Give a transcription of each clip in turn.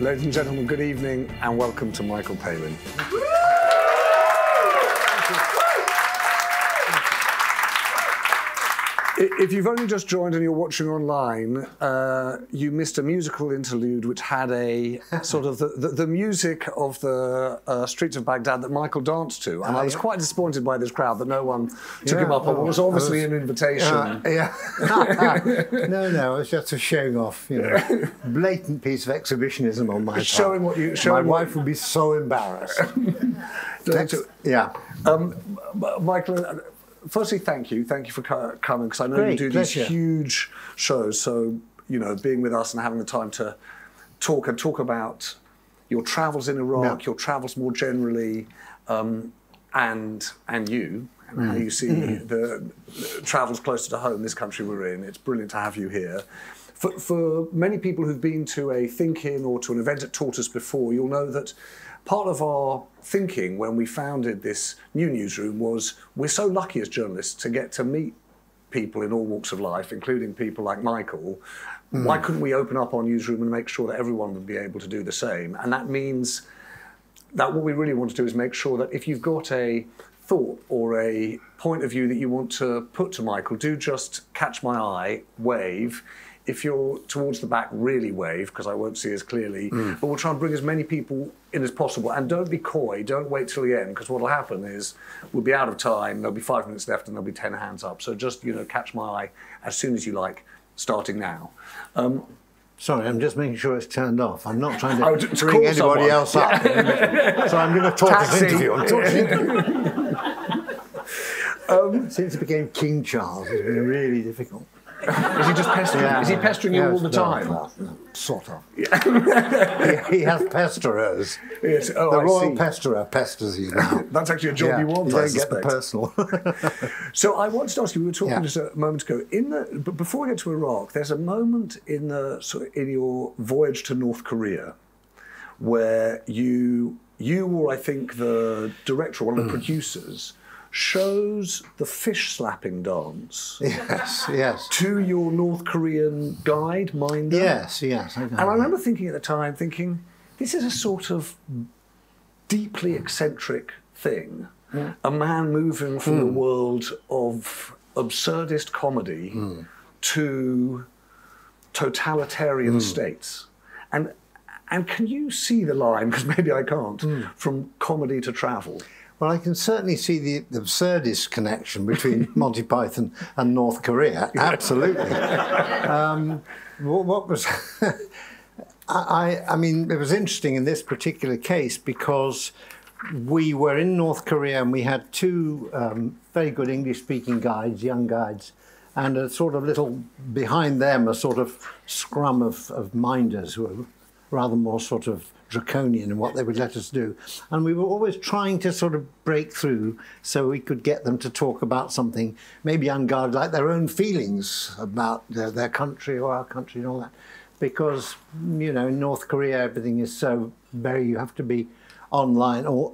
Ladies and gentlemen, good evening and welcome to Michael Palin. If you've only just joined and you're watching online, you missed a musical interlude which had a sort of the music of the streets of Baghdad that Michael danced to. And I was quite disappointed by this crowd that no one took him up on what was obviously an invitation. No, it's just a showing off, you know, blatant piece of exhibitionism on my part. Showing what you... My wife would be so embarrassed. Michael... Firstly, thank you. Thank you for coming, because I know you do these huge shows. So, you know, being with us and having the time to talk about your travels in Iraq, your travels more generally, and you, and how you see the travels closer to home, this country we're in. It's brilliant to have you here. For many people who've been to a think-in or to an event at Tortoise before, you'll know that part of our thinking when we founded this new newsroom was we're so lucky as journalists to get to meet people in all walks of life, including people like Michael. Why couldn't we open up our newsroom and make sure that everyone would be able to do the same? And that means that what we really want to do is make sure that if you've got a thought or a point of view that you want to put to Michael, do just catch my eye, wave. If you're towards the back, really wave, because I won't see as clearly. But we'll try and bring as many people in as possible. And don't be coy, don't wait till the end, because what'll happen is we'll be out of time, there'll be 5 minutes left and there'll be 10 hands up. So just, you know, catch my eye as soon as you like, starting now. Sorry, I'm just making sure it's turned off. I'm not trying to bring anybody else up. So I'm going to talk this interview. Since it became King Charles, it's been really difficult. Is he just pestering? Is he pestering you all the time? No, sort of. He has pesterers. Yes. The royal pesterer pesters you now. That's actually a job you want, I suspect. Get the personal. So I wanted to ask you, we were talking just a moment ago, but before we get to Iraq, there's a moment in your voyage to North Korea where you or I think the director, one of the producers, shows the fish slapping dance. Yes. To your North Korean guide, minder. Yes. And I remember thinking at the time, this is a sort of deeply eccentric thing. A man moving from the world of absurdist comedy to totalitarian states. And can you see the line, because maybe I can't, from comedy to travel? Well, I can certainly see the absurdist connection between Monty Python and North Korea. Absolutely. What was... I mean, it was interesting in this particular case because we were in North Korea and we had 2 very good English-speaking guides, young guides, and a sort of little, behind them, a sort of scrum of minders who were rather more sort of draconian in what they would let us do. And we were always trying to sort of break through so we could get them to talk about something maybe unguarded, like their own feelings about their country or our country and all that. Because, you know, in North Korea, everything is so you have to be online, or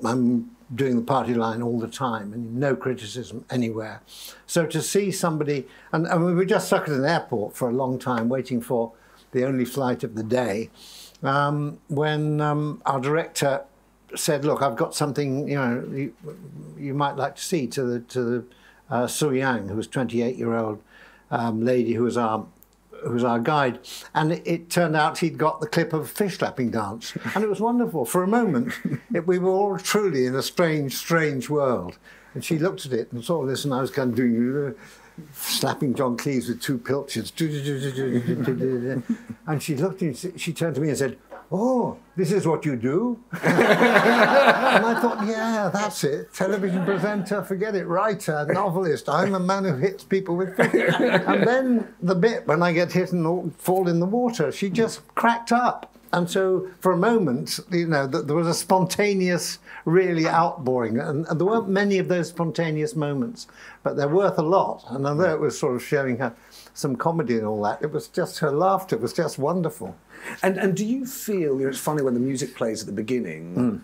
doing the party line all the time, and no criticism anywhere. So to see somebody, and we were just stuck at an airport for a long time waiting for the only flight of the day, when our director said, "Look, I've got something, you know, you might like to see," to the Su Yang, who was a 28-year-old lady who was our guide, and it turned out he'd got the clip of a fish slapping dance, and it was wonderful. For a moment, we were all truly in a strange world. And she looked at it and saw this, and I was kind of doing slapping John Cleese with 2 pilchards. And she looked and she turned to me and said, "Oh, this is what you do?" And I thought, yeah, that's it. Television presenter, forget it, writer, novelist. I'm a man who hits people with fish. And then the bit when I get hit and fall in the water, she just cracked up. And so for a moment, you know, there was a spontaneous, really outpouring. And there weren't many of those spontaneous moments, but they're worth a lot. And although it was sort of showing her some comedy and all that, it was just her laughter was just wonderful. And do you feel, you know, it's funny when the music plays at the beginning,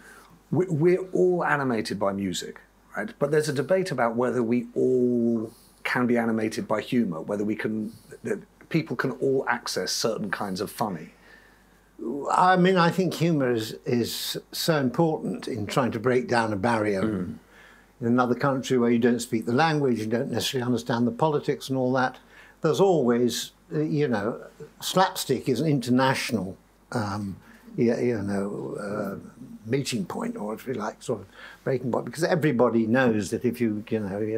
we're all animated by music, right? But there's a debate about whether we all can be animated by humour, whether we can, people can all access certain kinds of funny. I mean, I think humour is so important in trying to break down a barrier. In another country where you don't speak the language, you don't necessarily understand the politics and all that, there's always, you know, slapstick is an international, meeting point, or if you like, sort of breaking point, because everybody knows that if you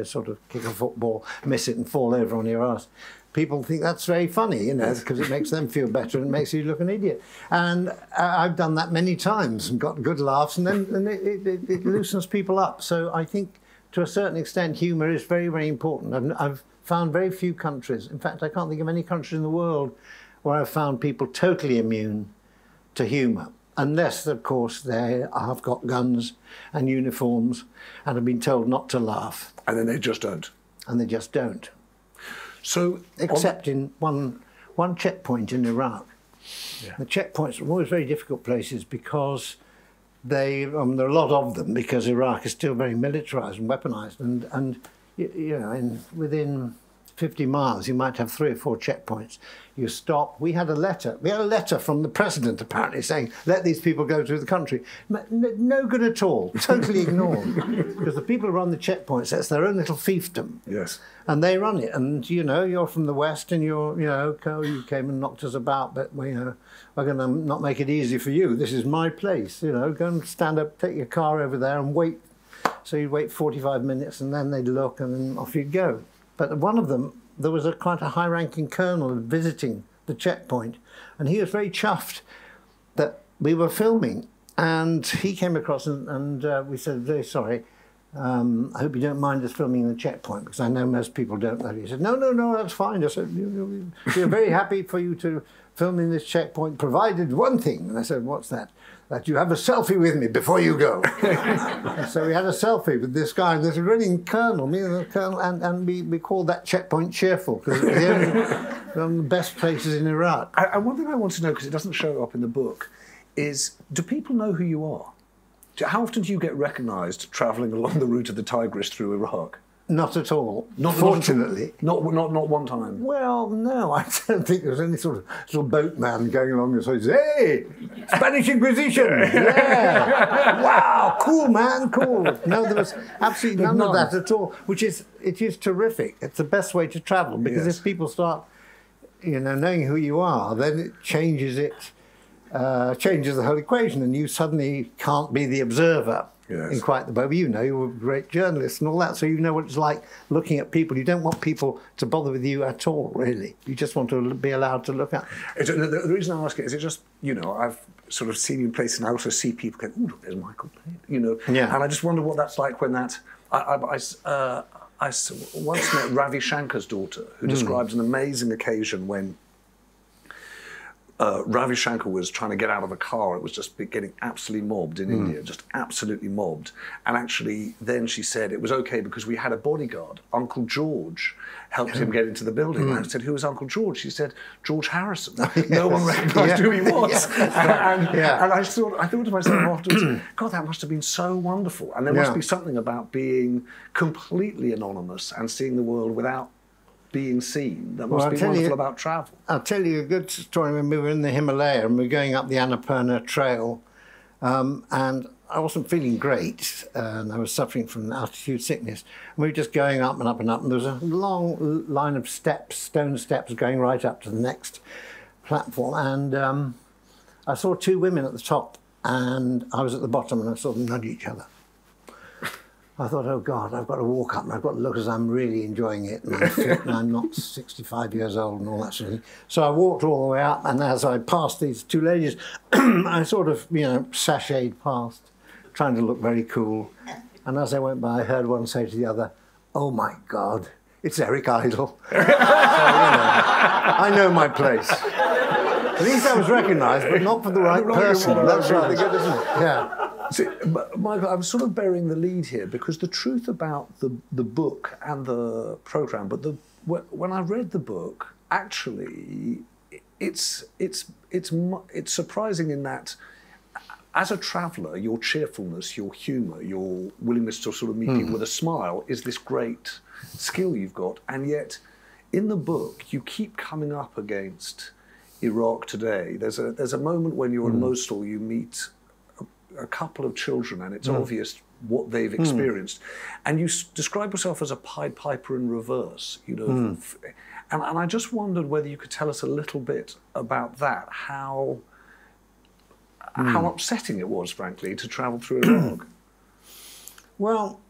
sort of kick a football, miss it and fall over on your ass, people think that's very funny, because it makes them feel better and makes you look an idiot. And I've done that many times and got good laughs, and then it loosens people up. So I think, to a certain extent, humour is very, very important. I've found very few countries, in fact, I can't think of any country in the world where I've found people totally immune to humour. Unless, of course, they have got guns and uniforms and have been told not to laugh. And then they just don't. And they just don't. So, except in one checkpoint in Iraq. Yeah. The checkpoints are always very difficult places because there are a lot of them, because Iraq is still very militarised and weaponised, and within 50 miles you might have 3 or 4 checkpoints. You stop. We had a letter from the president apparently saying, let these people go through the country. No good at all, totally ignored. Because the people who run the checkpoints, that's their own little fiefdom. Yes. And they run it. And, you're from the West and you came and knocked us about, but, we're going to not make it easy for you. This is my place, go and stand up, take your car over there and wait. So you'd wait 45 minutes and then they'd look and then off you'd go. But one of them, there was quite a high-ranking colonel visiting the checkpoint, and he was very chuffed that we were filming. And he came across and we said, very sorry, I hope you don't mind us filming the checkpoint, because I know most people don't know. He said, no, that's fine. I said, we're very happy for you to film in this checkpoint, provided one thing. And I said, what's that? That you have a selfie with me before you go. So we had a selfie with this guy, this really colonel, me and the colonel, and we called that checkpoint cheerful, because it was one of the best places in Iraq. And one thing I want to know, because it doesn't show up in the book, is do people know who you are? How often do you get recognised travelling along the route of the Tigris through Iraq? Not at all. Fortunately. Not one time. Well, no, I don't think there was any sort of little boatman going along and saying, "Hey, Spanish Inquisition! Yeah, wow, cool man, cool." No, there was absolutely none of that at all. It is terrific. It's the best way to travel, because if people start, knowing who you are, then it changes changes the whole equation, and you suddenly can't be the observer. Yes. In quite the way. You're a great journalist and all that, so you know what it's like looking at people. You don't want people to bother with you at all, really. You just want to be allowed to look at. The reason I ask it is, it just, I've sort of seen you in places, and I also see people go, "Ooh, there's Michael Palin," Yeah. And I just wonder what that's like when that. I once met Ravi Shankar's daughter, who described an amazing occasion when Ravi Shankar was trying to get out of a car. It was just getting absolutely mobbed in India, just absolutely mobbed. And actually, then she said it was okay because we had a bodyguard. Uncle George helped him get into the building. And I said, "Who was Uncle George?" She said, "George Harrison." No one recognised who he was. And I thought to myself afterwards, God, that must have been so wonderful. And there must be something about being completely anonymous and seeing the world without being seen that must be wonderful about travel. I'll tell you a good story. When we were in the Himalaya and we were going up the Annapurna Trail, and I wasn't feeling great, and I was suffering from altitude sickness. And we were just going up and up and up, and there was a long line of steps, stone steps, going right up to the next platform. And I saw 2 women at the top, and I was at the bottom, and I saw them nudge each other. I thought, oh God, I've got to walk up and I've got to look as I'm really enjoying it, and I'm fit and I'm not 65 years old and all that sort of thing. So I walked all the way up, and as I passed these 2 ladies, I sort of, sashayed past, trying to look very cool. And as I went by, I heard one say to the other, "Oh my God, it's Eric Idle." So, I know my place. At least I was recognised, but not for the right person. That's rather good, isn't it? Yeah. See, Michael, I'm sort of burying the lead here, because the truth about the book and the programme, but when I read the book, actually, it's surprising in that, as a traveller, your cheerfulness, your humour, your willingness to sort of meet people with a smile is this great skill you've got, and yet in the book you keep coming up against Iraq today, there's a moment when you're in Mosul, you meet a couple of children, and it's obvious what they've experienced, and you describe yourself as a Pied Piper in reverse, you know. And I just wondered whether you could tell us a little bit about that, how upsetting it was, frankly, to travel through Iraq. Well,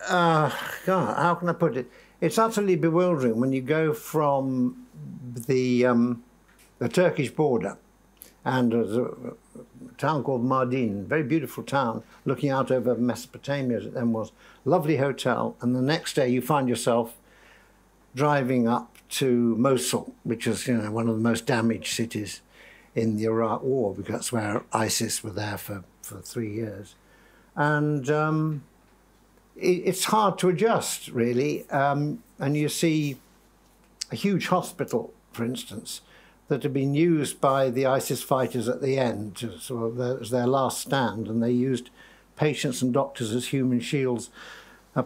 God, how can I put it? It's utterly bewildering when you go from the Turkish border, and there's a town called Mardin, very beautiful town, looking out over Mesopotamia as it then was, lovely hotel, and the next day you find yourself driving up to Mosul, which is, you know, one of the most damaged cities in the Iraq War, because that's where ISIS were there for 3 years. And it's hard to adjust, really. And you see a huge hospital, for instance, that had been used by the ISIS fighters at the end to sort of as their last stand, and they used patients and doctors as human shields,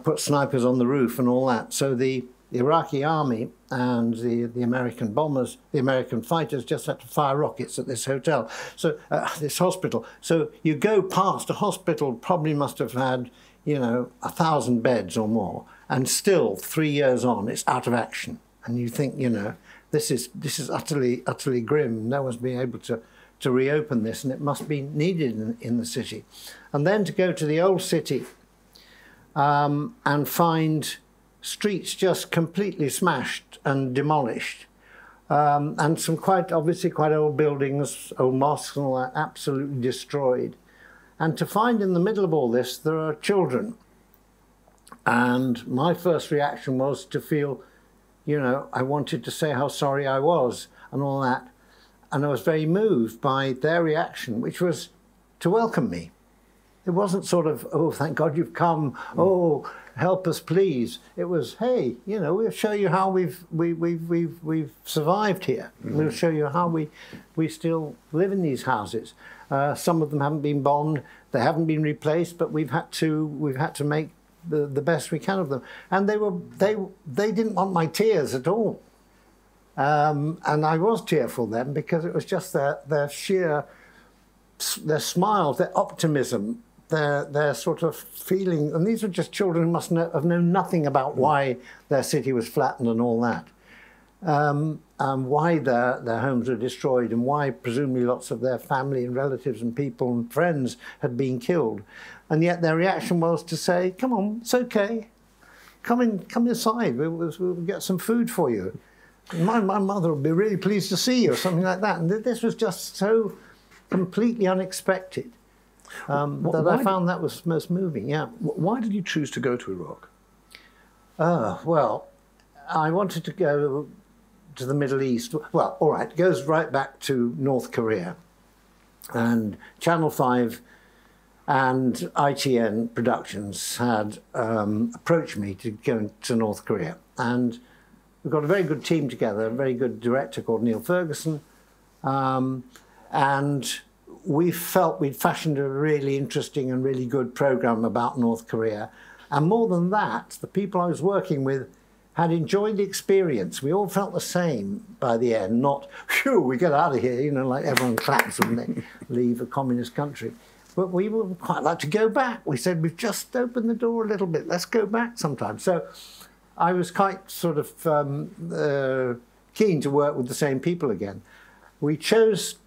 put snipers on the roof and all that. So the Iraqi army and the American bombers, the American fighters, just had to fire rockets at this hotel, so this hospital. So you go past a hospital, probably must have had, you know, 1,000 beds or more, and still 3 years on, it's out of action. And you think, you know, this is utterly grim. No one's been able to reopen this, and it must be needed in the city. And then to go to the old city and find streets just completely smashed and demolished, and some obviously quite old buildings, old mosques and all that, absolutely destroyed. And to find in the middle of all this, there are children. And my first reaction was to feel, you know, I wanted to say how sorry I was and all that. And I was very moved by their reaction, which was to welcome me. It wasn't sort of, oh, thank God you've come, oh, help us, please. It was, hey, you know, we'll show you how we've survived here. We'll show you how we still live in these houses. Some of them haven't been bombed, they haven't been replaced, but we've had to make the best we can of them. And they didn't want my tears at all. And I was tearful then, because it was just their smiles, their optimism, their sort of feeling. And these were just children who must have known nothing about why their city was flattened and all that. And why their homes were destroyed, and why presumably lots of their family and relatives and people and friends had been killed. And yet their reaction was to say, come on, it's okay. Come inside, we'll get some food for you. My mother will be really pleased to see you, or something like that. And this was just so completely unexpected that I found that was most moving, yeah. Why did you choose to go to Iraq? Well, I wanted to go to the Middle East. Well, all right, it goes right back to North Korea. And Channel 5 and ITN Productions had approached me to go to North Korea. And we've got a very good team together, a very good director called Neil Ferguson. And we felt we'd fashioned a really interesting and really good program about North Korea. And more than that, the people I was working with had enjoyed the experience. We all felt the same by the end, not, phew, we get out of here, you know, like everyone claps when they leave a communist country. But we would quite like to go back. We said, we've just opened the door a little bit, let's go back sometime. So I was quite sort of keen to work with the same people again. We chose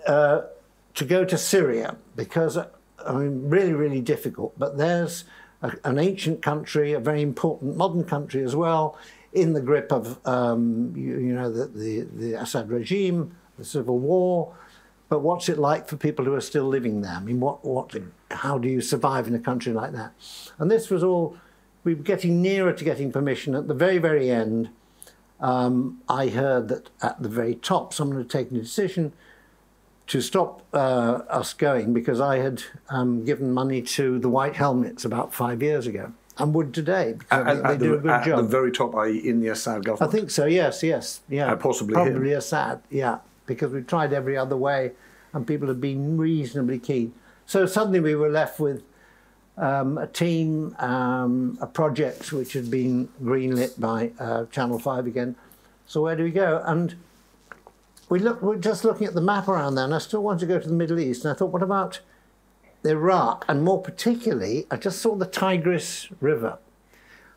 to go to Syria because, I mean, really, really difficult, but there's an ancient country, a very important modern country as well, in the grip of you know, the Assad regime, the civil war. But what's it like for people who are still living there? I mean, how do you survive in a country like that? And this was all, we were getting nearer to getting permission. At the very, very end, I heard that at the very top, someone had taken a decision to stop us going, because I had given money to the White Helmets about 5 years ago, and would today, because they do a good job. At the very top, i.e. in the Assad government? I think so, yes, yeah. Probably him. Assad, yeah, because we tried every other way, and people had been reasonably keen. So suddenly we were left with a team, a project which had been greenlit by Channel 5 again. So where do we go? And we're just looking at the map around there, and I still want to go to the Middle East. And I thought, what about Iraq? And more particularly, I just saw the Tigris River.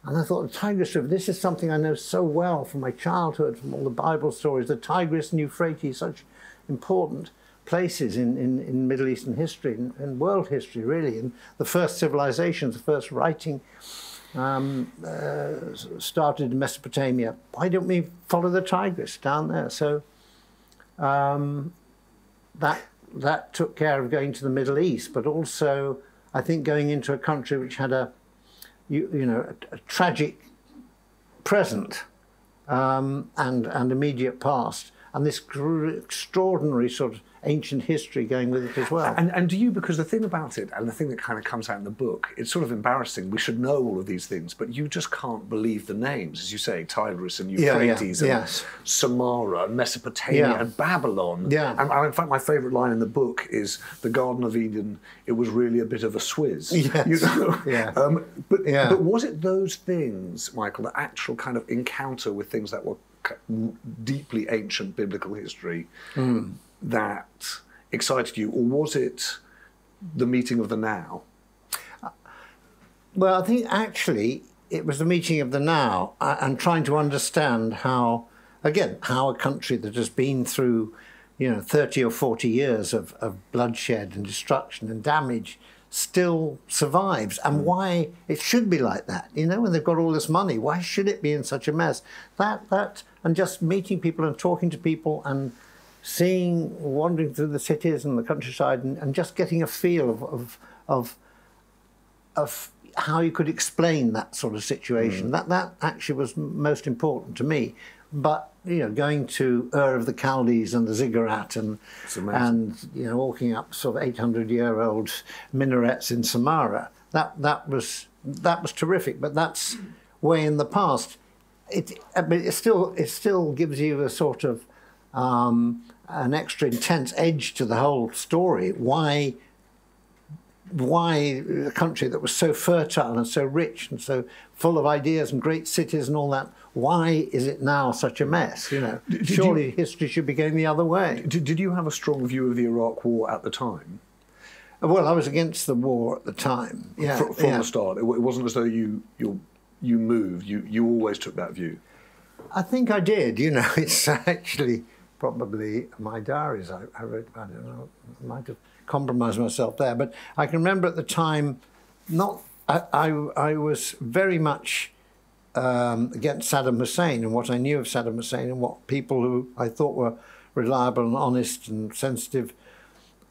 And I thought, the Tigris River, this is something I know so well from my childhood, from all the Bible stories. The Tigris and Euphrates, such important places in Middle Eastern history and world history, really. And the first civilizations, the first writing started in Mesopotamia. Why don't we follow the Tigris down there? So that took care of going to the Middle East, but also, I think, going into a country which had a tragic present and immediate past, and this extraordinary sort of ancient history going with it as well. And do you, because the thing about it, and the thing that kind of comes out in the book, it's sort of embarrassing. We should know all of these things, but you just can't believe the names, as you say, Tigris and Euphrates and Samara and Mesopotamia and Babylon. Yeah. And in fact, my favourite line in the book is, the Garden of Eden, it was really a bit of a swizz. Yes. You know? But was it those things, Michael, the actual kind of encounter with things that were deeply ancient biblical history, that excited you, or was it the meeting of the now? Well, I think actually it was the meeting of the now, and trying to understand how, again, how a country that has been through, 30 or 40 years of bloodshed and destruction and damage still survives, and why it should be like that. When they've got all this money, why should it be in such a mess? And just meeting people and talking to people and wandering through the cities and the countryside, and just getting a feel of how you could explain that sort of situation. That actually was most important to me. But going to Ur of the Chaldees and the ziggurat and walking up sort of 800-year-old minarets in Samara, that was terrific. But that's way in the past. It still gives you a sort of an extra intense edge to the whole story. Why a country that was so fertile and so rich and so full of ideas and great cities and all that, why is it now such a mess? Surely history should be going the other way. Did you have a strong view of the Iraq War at the time? Well, I was against the war at the time. Yeah, from the start. It wasn't as though you moved. You always took that view. I think I did. It's actually probably my diaries I wrote about it. I might have compromised myself there, but I can remember at the time, I was very much against Saddam Hussein and what I knew of Saddam Hussein and what people who I thought were reliable and honest and sensitive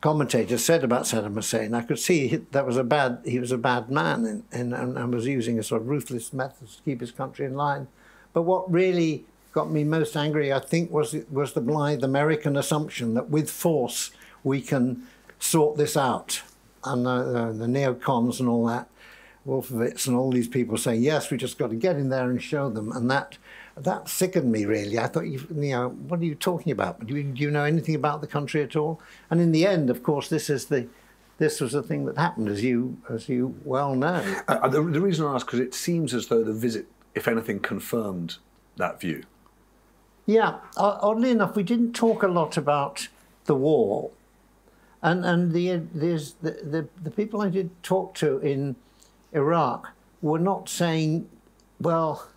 commentators said about Saddam Hussein. I could see he was a bad man and was using a sort of ruthless methods to keep his country in line. But what really got me most angry, I think, was the blithe American assumption that with force we can sort this out. And the neocons and all that, Wolfowitz and all these people saying, yes, we just got to get in there and show them. And that sickened me, really. I thought, what are you talking about? Do you know anything about the country at all? And in the end, of course, this was the thing that happened, as you well know. The reason I ask, because it seems as though the visit, if anything, confirmed that view. Yeah, oddly enough, we didn't talk a lot about the war, and the people I did talk to in Iraq were not saying, well,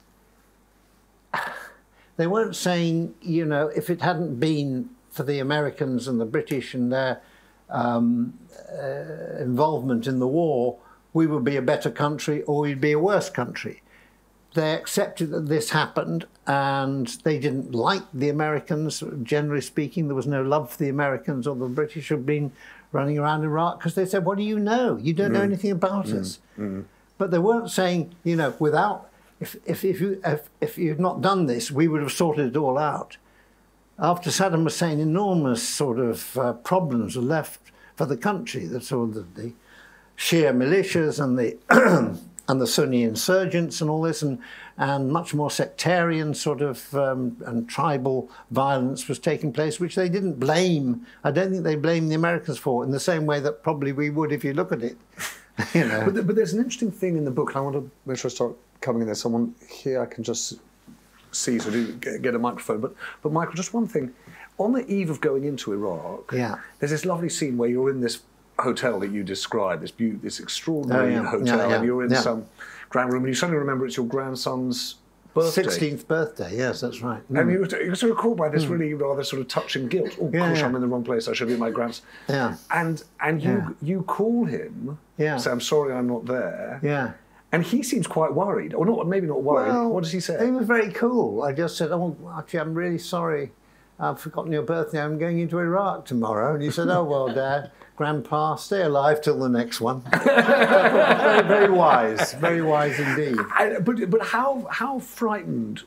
they weren't saying, if it hadn't been for the Americans and the British and their involvement in the war, we would be a better country or we'd be a worse country. They accepted that this happened, and they didn't like the Americans, generally speaking. There was no love for the Americans or the British who had been running around Iraq, because they said, what do you know? You don't know anything about us. But they weren't saying, without, if you'd not done this, we would have sorted it all out. After Saddam Hussein, enormous sort of problems were left for the country. The Shia militias and the and the Sunni insurgents and all this, and much more sectarian sort of and tribal violence was taking place, which they didn't blame. I don't think they blamed the Americans for, in the same way that probably we would if you look at it. But there's an interesting thing in the book, and I want to make sure I start coming in there. Someone here I can just see, so do get a microphone. But Michael, just one thing. on the eve of going into Iraq, there's this lovely scene where you're in this hotel that you describe, this extraordinary hotel, and you're in some grand room, and you suddenly remember it's your grandson's birthday. 16th birthday, yes, that's right. And you're sort of caught by this really rather sort of touching guilt. Oh gosh, I'm in the wrong place, I should be at my grandson. Yeah. And you call him, say, I'm sorry I'm not there. Yeah. And he seems quite worried, or not, maybe not worried. Well, what does he say? He was very cool. I just said, oh, actually, I'm really sorry. I've forgotten your birthday. I'm going into Iraq tomorrow. And he said, oh, well, Dad, Grandpa, stay alive till the next one. Very, very wise indeed. But how frightened,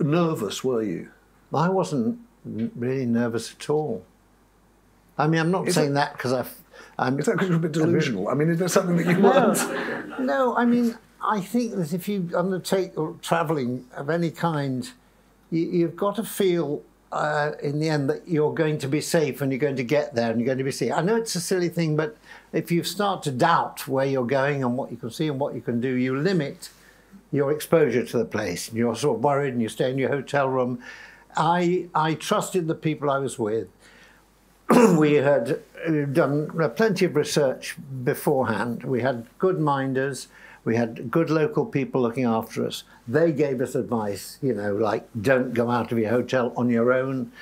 nervous were you? I wasn't really nervous at all. I mean, I'm not saying that because Is that because you're a bit delusional? I mean, is there something that you weren't? No, I mean, I think that if you undertake travelling of any kind, you've got to feel in the end that you're going to be safe and you're going to get there and you're going to be safe. I know it's a silly thing, but if you start to doubt where you're going and what you can see and what you can do, you limit your exposure to the place. And you're sort of worried and you stay in your hotel room. I trusted the people I was with. We had done plenty of research beforehand. We had good minders. We had good local people looking after us. They gave us advice, you know, like don't go out of your hotel on your own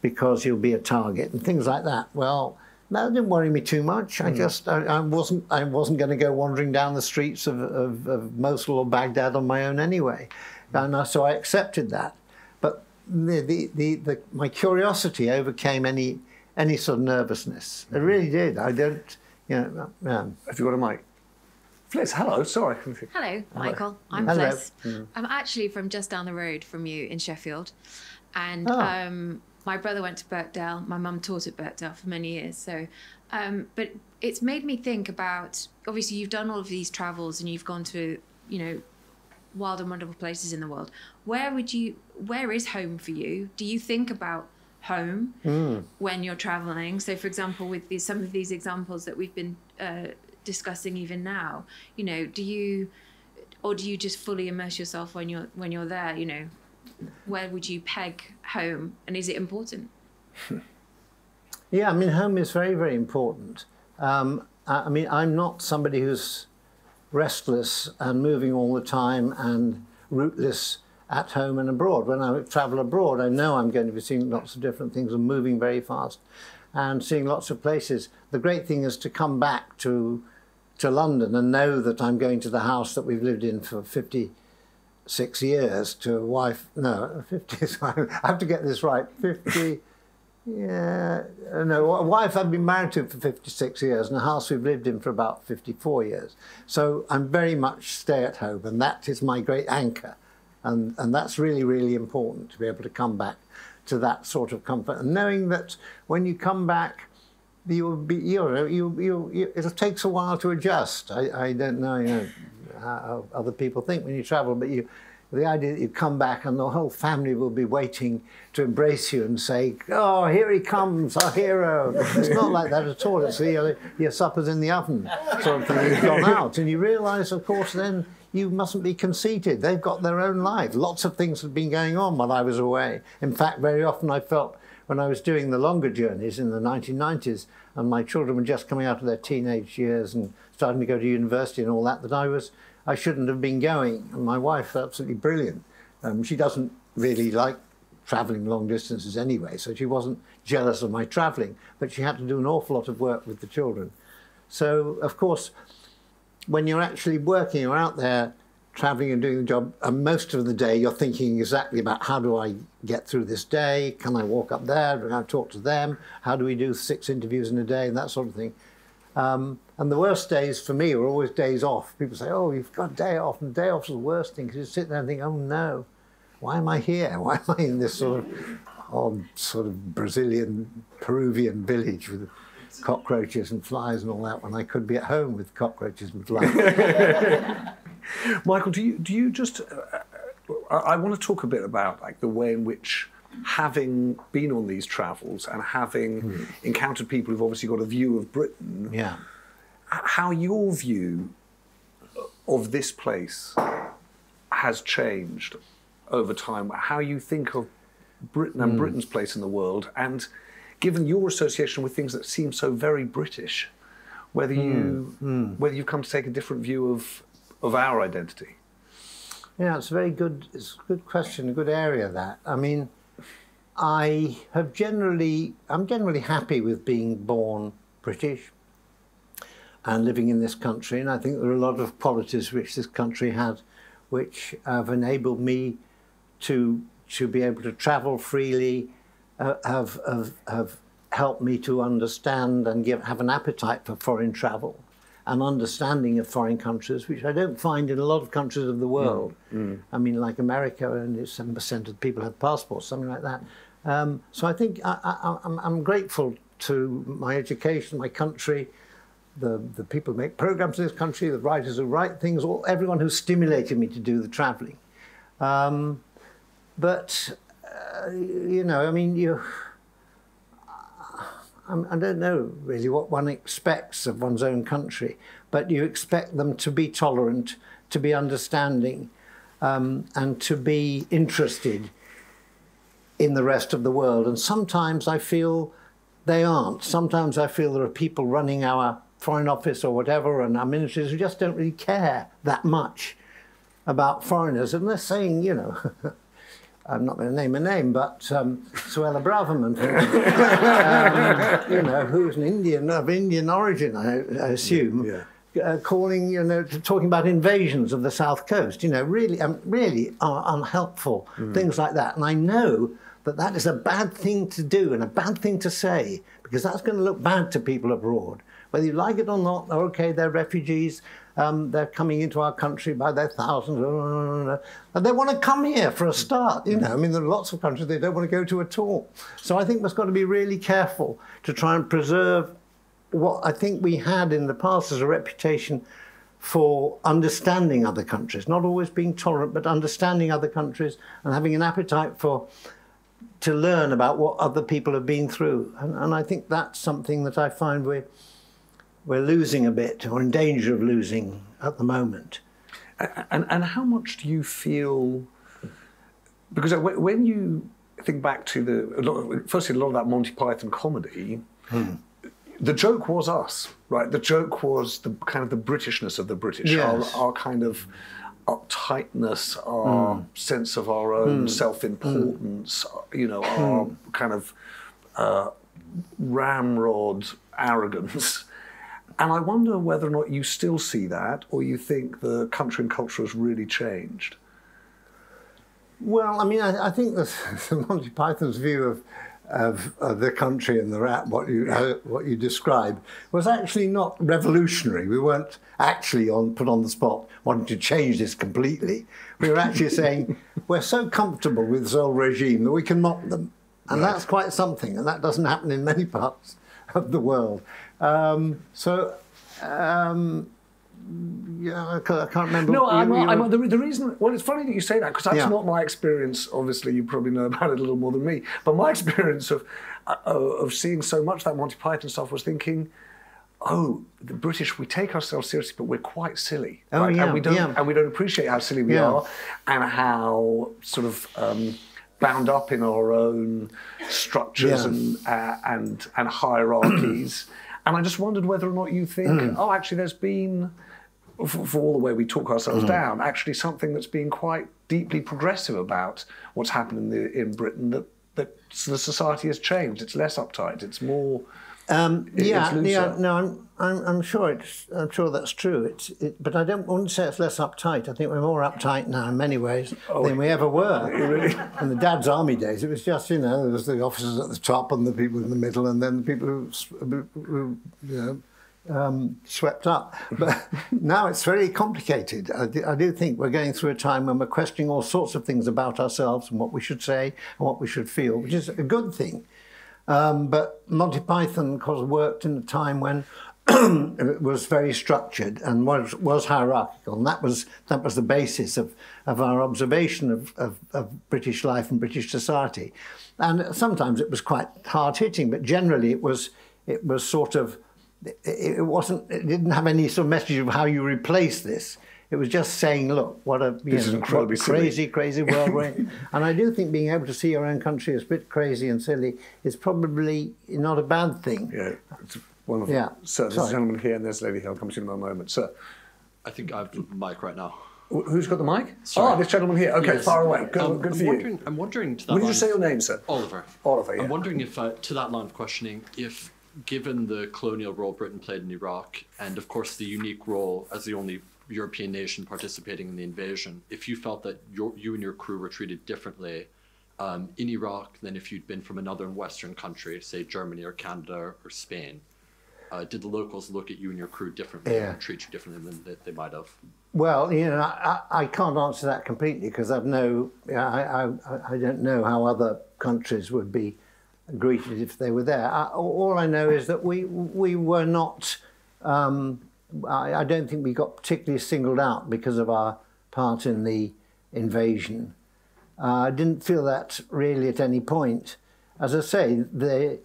because you'll be a target and things like that. Well, that didn't worry me too much. I wasn't going to go wandering down the streets of Mosul or Baghdad on my own anyway, and so I accepted that. But my curiosity overcame any sort of nervousness. It really did. I don't, you know. Have you got a mic? Fliss, hello, sorry. Hello, Michael. I'm Fliss. I'm actually from just down the road from you in Sheffield. And my brother went to Birkdale. My mum taught at Birkdale for many years. So, but it's made me think about, obviously you've done all of these travels and you've gone to, you know, wild and wonderful places in the world. Where is home for you? Do you think about home when you're traveling? So for example, with some of these examples that we've been discussing even now, you know, do you just fully immerse yourself when you're there? You know, where would you peg home, and is it important? Yeah, I mean, home is very, very important. I mean, I'm not somebody who's restless and moving all the time and rootless at home and abroad. When I travel abroad, I know I'm going to be seeing lots of different things and moving very fast and seeing lots of places. The great thing is to come back to London and know that I'm going to the house that we've lived in for 56 years, to a wife, no, 50, I have to get this right, 50, yeah, no, a wife I've been married to for 56 years and a house we've lived in for about 54 years. So I'm very much stay at home, and that is my great anchor. And that's really, really important, to be able to come back to that sort of comfort. And knowing that when you come back, it takes a while to adjust. I don't know, how other people think when you travel, but the idea that you come back and the whole family will be waiting to embrace you and say, oh, here he comes, our hero. It's not like that at all. It's your supper's in the oven sort of thing. You've gone out. And you realise, of course, then you mustn't be conceited. They've got their own life. Lots of things had been going on while I was away. In fact, very often I felt when I was doing the longer journeys in the 1990s and my children were just coming out of their teenage years and starting to go to university and all that, that I shouldn't have been going. And my wife, absolutely brilliant. She doesn't really like travelling long distances anyway, so she wasn't jealous of my travelling, but she had to do an awful lot of work with the children. So, of course, when you're actually working, you're out there travelling and doing the job, and most of the day you're thinking exactly about how do I get through this day? Can I walk up there? Do I talk to them? How do we do 6 interviews in a day? And that sort of thing. And the worst days for me were always days off. People say, oh, you've got a day off. And the day off is the worst thing, because you sit there and think, oh no, why am I here? Why am I in this sort of odd sort of Brazilian, Peruvian village with cockroaches and flies and all that, when I could be at home with cockroaches and flies? Michael, do you just? I want to talk a bit about like the way in which, having been on these travels and having encountered people who've obviously got a view of Britain, how your view of this place has changed over time. How you think of Britain and Britain's place in the world, and given your association with things that seem so very British, whether you've come to take a different view of our identity. Yeah, it's a good question, a good area that. I mean, I'm generally happy with being born British and living in this country, and I think there are a lot of qualities which this country had which have enabled me to be able to travel freely, have helped me to understand and have an appetite for foreign travel, an understanding of foreign countries, which I don't find in a lot of countries of the world. I mean, like America, only 7% of the people have passports, something like that. So I think I'm grateful to my education, my country, the people who make programs in this country, the writers who write things, everyone who stimulated me to do the travelling. But you know, I mean, I don't know really what one expects of one's own country, but you expect them to be tolerant, to be understanding, and to be interested in the rest of the world. And sometimes I feel they aren't. Sometimes I feel there are people running our Foreign Office or whatever and our ministries who just don't really care that much about foreigners. And they're saying, you know, I'm not going to name a name, but Suella Braverman, you know, who's an Indian, of Indian origin, I assume, calling, you know, talking about invasions of the South Coast, you know, really unhelpful things like that. And I know that that is a bad thing to do and a bad thing to say, because that's going to look bad to people abroad. Whether you like it or not, okay, they're refugees, they're coming into our country by their thousands, and they want to come here for a start, you know. I mean, there are lots of countries they don't want to go to at all. So I think we've got to be really careful to try and preserve what I think we had in the past as a reputation for understanding other countries, not always being tolerant, but understanding other countries and having an appetite to learn about what other people have been through. And I think that's something that I find we're losing a bit, or in danger of losing at the moment. And how much do you feel, because when you think back to firstly, a lot of that Monty Python comedy, the joke was us, right? The joke was the kind of the Britishness of the British, yes. our kind of uptightness, our sense of our own self-importance, you know, our kind of ramrod arrogance. And I wonder whether or not you still see that, or you think the country and culture has really changed. Well, I mean, I think the Monty Python's view of the country and the rat, what you describe, was actually not revolutionary. We weren't actually put on the spot wanting to change this completely. We were actually saying, we're so comfortable with this old regime that we can mock them. And that's quite something, and that doesn't happen in many parts of the world. Yeah, I can't remember. No, the reason. Well, it's funny that you say that, because that's not my experience. Obviously, you probably know about it a little more than me. But my experience of seeing so much of that Monty Python stuff was thinking, oh, the British, we take ourselves seriously, but we're quite silly, right? And we don't appreciate how silly we are, and how sort of bound up in our own structures and hierarchies. And I just wondered whether or not you think, oh, actually, there's been, for all the way we talk ourselves down, actually something that's been quite deeply progressive about what's happened in Britain, that the society has changed. It's less uptight. It's more. It's looser. No, I'm sure that's true. But I wouldn't say it's less uptight. I think we're more uptight now in many ways than we ever were. Really? In the Dad's Army days, it was just, you know, there was the officers at the top and the people in the middle, and then the people who you know, swept up. But now it's very complicated. I do think we're going through a time when we're questioning all sorts of things about ourselves and what we should say and what we should feel, which is a good thing. But Monty Python, of course, worked in a time when it was very structured and was hierarchical, and that was the basis of our observation of British life and British society. And sometimes it was quite hard-hitting, but generally it was sort of, it didn't have any sort of message of how you replace this. It was just saying, look, what a crazy world we're in. And I do think being able to see your own country as a bit crazy and silly is probably not a bad thing. Yeah, it's wonderful. Yeah. Sir, there's a gentleman here and there's a lady here. I'll come to you in a moment. Sir. I think I have the mic right now. Who's got the mic? Sorry. Oh, this gentleman here. Okay, yes. Far away. Good for you. I'm wondering to that What did you say your name, sir? Oliver. Oliver, yeah. I'm wondering if, to that line of questioning, if given the colonial role Britain played in Iraq, and of course the unique role as the only European nation participating in the invasion, if you felt that you and your crew were treated differently in Iraq than if you'd been from another Western country, say Germany or Canada or Spain, did the locals look at you and your crew differently and treat you differently than they might have? Well, you know, I can't answer that completely because I don't know how other countries would be greeted if they were there. All I know is that we were not. I don't think we got particularly singled out because of our part in the invasion. I didn't feel that really at any point. As I say,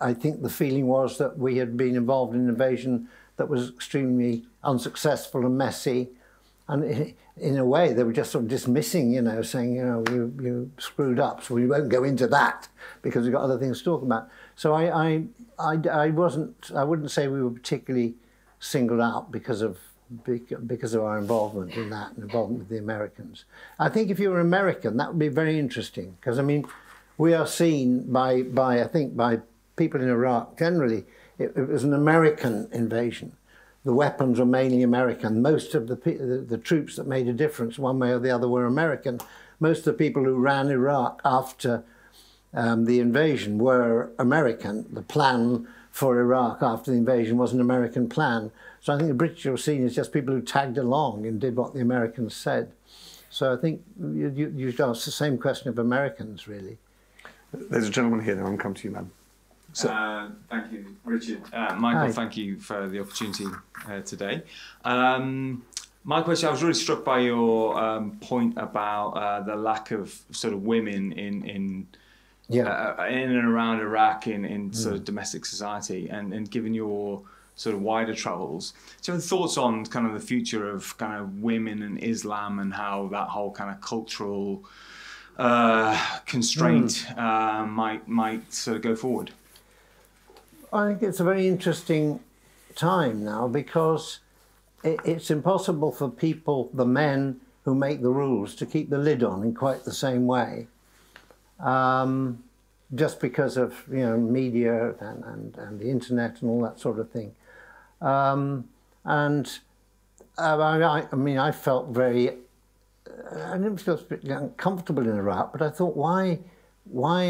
I think the feeling was that we had been involved in an invasion that was extremely unsuccessful and messy. And in a way, they were just sort of dismissing, you know, saying, you know, you screwed up, so we won't go into that because we've got other things to talk about. So I wouldn't say we were particularly singled out because of our involvement in that, and involvement with the Americans. I think if you were American, that would be very interesting because, I mean, we are seen by people in Iraq generally. It was an American invasion. The weapons were mainly American. Most of the troops that made a difference one way or the other were American. Most of the people who ran Iraq after the invasion were American. The plan for Iraq after the invasion was an American plan. So I think the British were seen as just people who tagged along and did what the Americans said. So I think you should ask the same question of Americans, really. There's a gentleman here now. I'll come to you, ma'am. Thank you, Richard. Michael, Hi. thank you for the opportunity today. My question, I was really struck by your point about the lack of sort of women in and around Iraq in sort of domestic society, and given your sort of wider travels, do you have thoughts on kind of the future of kind of women and Islam and how that whole kind of cultural constraint might sort of go forward? I think it's a very interesting time now because it's impossible for people, the men who make the rules, to keep the lid on in quite the same way. Just because of, you know, media and the internet and all that sort of thing. I mean, I felt very, I didn't feel uncomfortable in Iraq, but I thought, why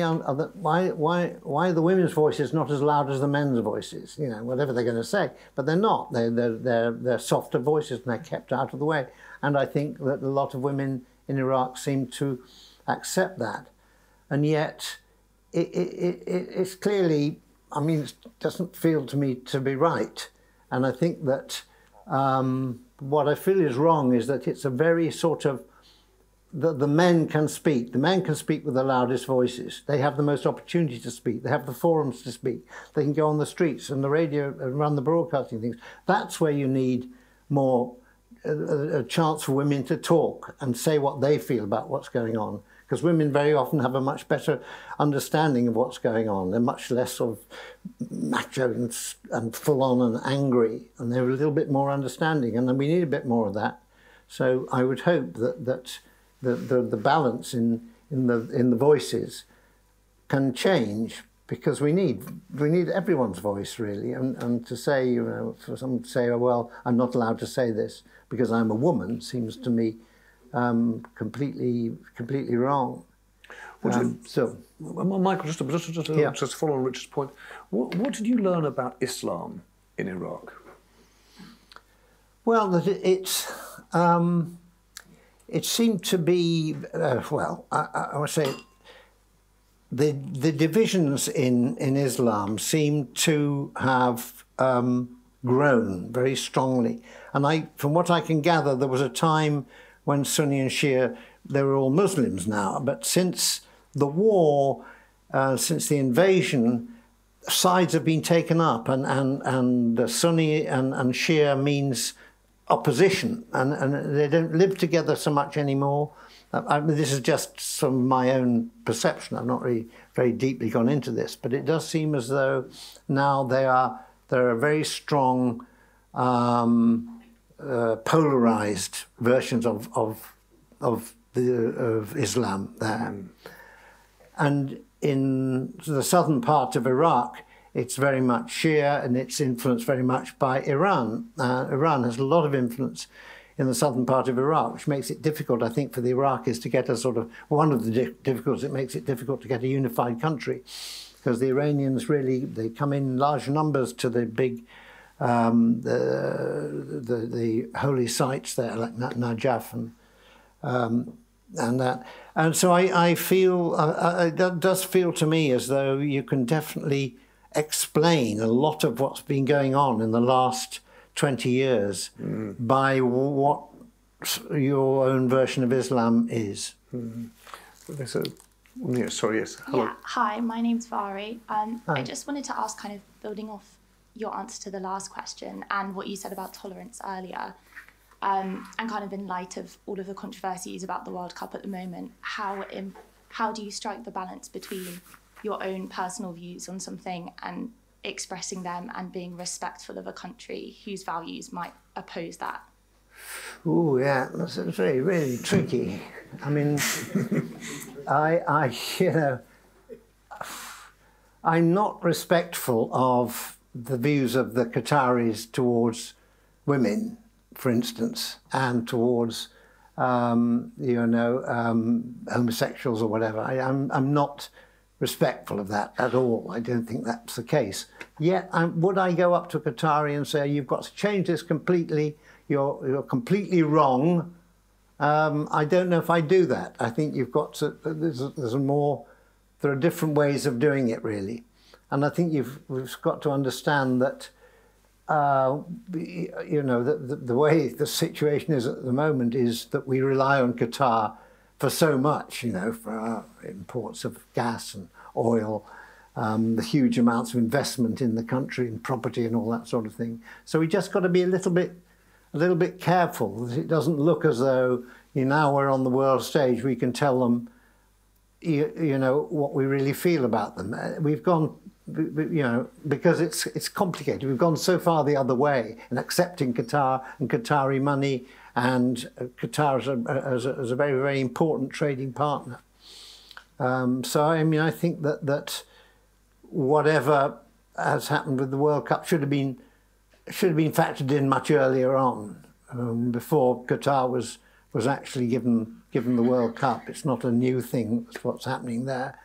are the women's voices not as loud as the men's voices? You know, whatever they're going to say, but they're not. They're softer voices and they're kept out of the way. And I think that a lot of women in Iraq seem to accept that, and yet it's clearly, I mean, it doesn't feel to me to be right. And I think that what I feel is wrong is that it's a very sort of, the men can speak. The men can speak with the loudest voices. They have the most opportunity to speak. They have the forums to speak. They can go on the streets and the radio and run the broadcasting things. That's where you need more a chance for women to talk and say what they feel about what's going on. Because women very often have a much better understanding of what's going on. They're much less sort of macho and full-on and angry, and they're a little bit more understanding, and then we need a bit more of that. So I would hope that the balance in the voices can change, because we need everyone's voice, really. And to say, you know, for someone to say, oh, well, I'm not allowed to say this because I'm a woman, seems to me completely wrong. Michael, just to follow on Richard's point, what did you learn about Islam in Iraq? Well, that it seemed to be I would say the divisions in Islam seem to have grown very strongly, and from what I can gather, there was a time when Sunni and Shia, they were all Muslims now, but since the war, since the invasion, sides have been taken up, and Sunni and Shia means opposition, and they don't live together so much anymore. This is just from my own perception. I've not really very deeply gone into this, but it does seem as though now there are very strong polarized versions of Islam there. And in the southern part of Iraq, it's very much Shia, and it's influenced very much by Iran. Iran has a lot of influence in the southern part of Iraq, which makes it difficult, I think, for the Iraqis to get a sort of, one of the difficulties, it makes it difficult to get a unified country, because the Iranians really, they come in large numbers to the big, the holy sites there, like Najaf and that. And so I feel, it does feel to me as though you can definitely explain a lot of what's been going on in the last 20 years by what your own version of Islam is. Sorry, yes. Hello. Yeah, hi, my name's Vari. I just wanted to ask, kind of building off your answer to the last question and what you said about tolerance earlier, and kind of in light of all of the controversies about the World Cup at the moment, how do you strike the balance between your own personal views on something and expressing them and being respectful of a country whose values might oppose that? Oh, yeah, that's very, really tricky. I mean, I'm not respectful of the views of the Qataris towards women, for instance, and towards, homosexuals or whatever. I'm not respectful of that at all. I don't think that's the case. Yet, would I go up to a Qatari and say, you've got to change this completely, you're completely wrong? I don't know if I do that. I think you've got to, there are different ways of doing it, really. And I think we've got to understand that, the way the situation is at the moment is that we rely on Qatar for so much, for our imports of gas and oil, the huge amounts of investment in the country and property and all that sort of thing. So we just got to be a little bit careful. It doesn't look as though now we're on the world stage, we can tell them, what we really feel about them. We've gone, because it's complicated. We've gone so far the other way in accepting Qatar and Qatari money, and Qatar as a very, very important trading partner. So, I mean, I think that whatever has happened with the World Cup should have been factored in much earlier on, before Qatar was actually given the World Cup. It's not a new thing. That's what's happening there.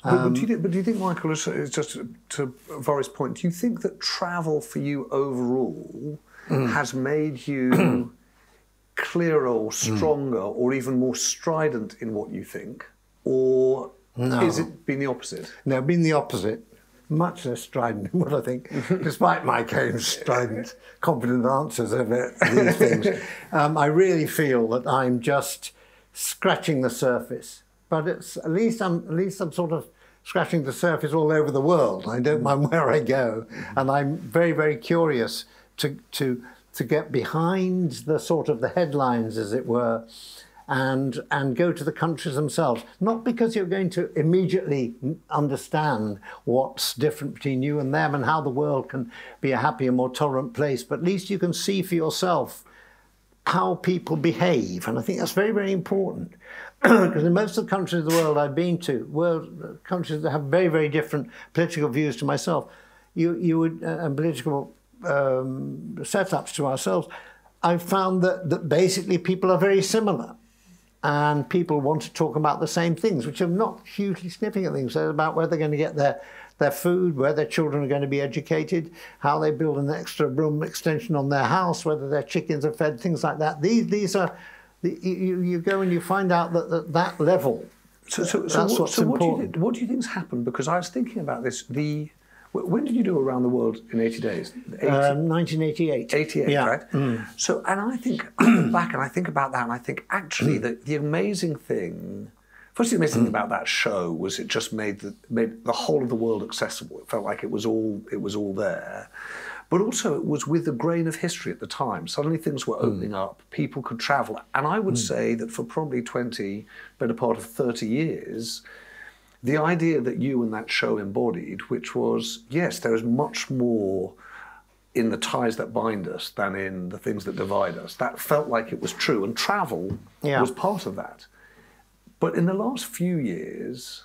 But do you think, Michael, just to Vari's point, do you think that travel for you overall has made you clearer or stronger or even more strident in what you think? Or has it been the opposite? No, been the opposite. Much less strident in what I think, despite my strident, confident answers over these things. I really feel that I'm just scratching the surface. But at least I'm sort of scratching the surface all over the world. I don't mind where I go, and I'm very, very curious to get behind the sort of the headlines, as it were, and go to the countries themselves. Not because you're going to immediately understand what's different between you and them and how the world can be a happier, more tolerant place, but at least you can see for yourself how people behave. And I think that's very, very important. Because in most of the countries of the world I've been to, countries that have very, very different political views to myself, and political setups to ourselves, I've found that basically people are very similar. And people want to talk about the same things, which are not hugely significant things. They're about where they're going to get their food, where their children are going to be educated, how they build an extra room extension on their house, whether their chickens are fed, things like that. These are, you go and you find out that level. That's what's important. What do you think's happened? Because I was thinking about this. When did you do Around the World in 80 days? 1988. 88, yeah. Right? So, and I think, I look back and I think about that and I think actually the amazing thing, first the amazing thing about that show was it just made the whole of the world accessible. It felt like it was all there. but also it was with the grain of history at the time. Suddenly things were opening up, people could travel. And I would say that for probably 20, better part of 30 years, the idea that you and that show embodied, which was, yes, there is much more in the ties that bind us than in the things that divide us. That felt like it was true, and travel was part of that. But in the last few years,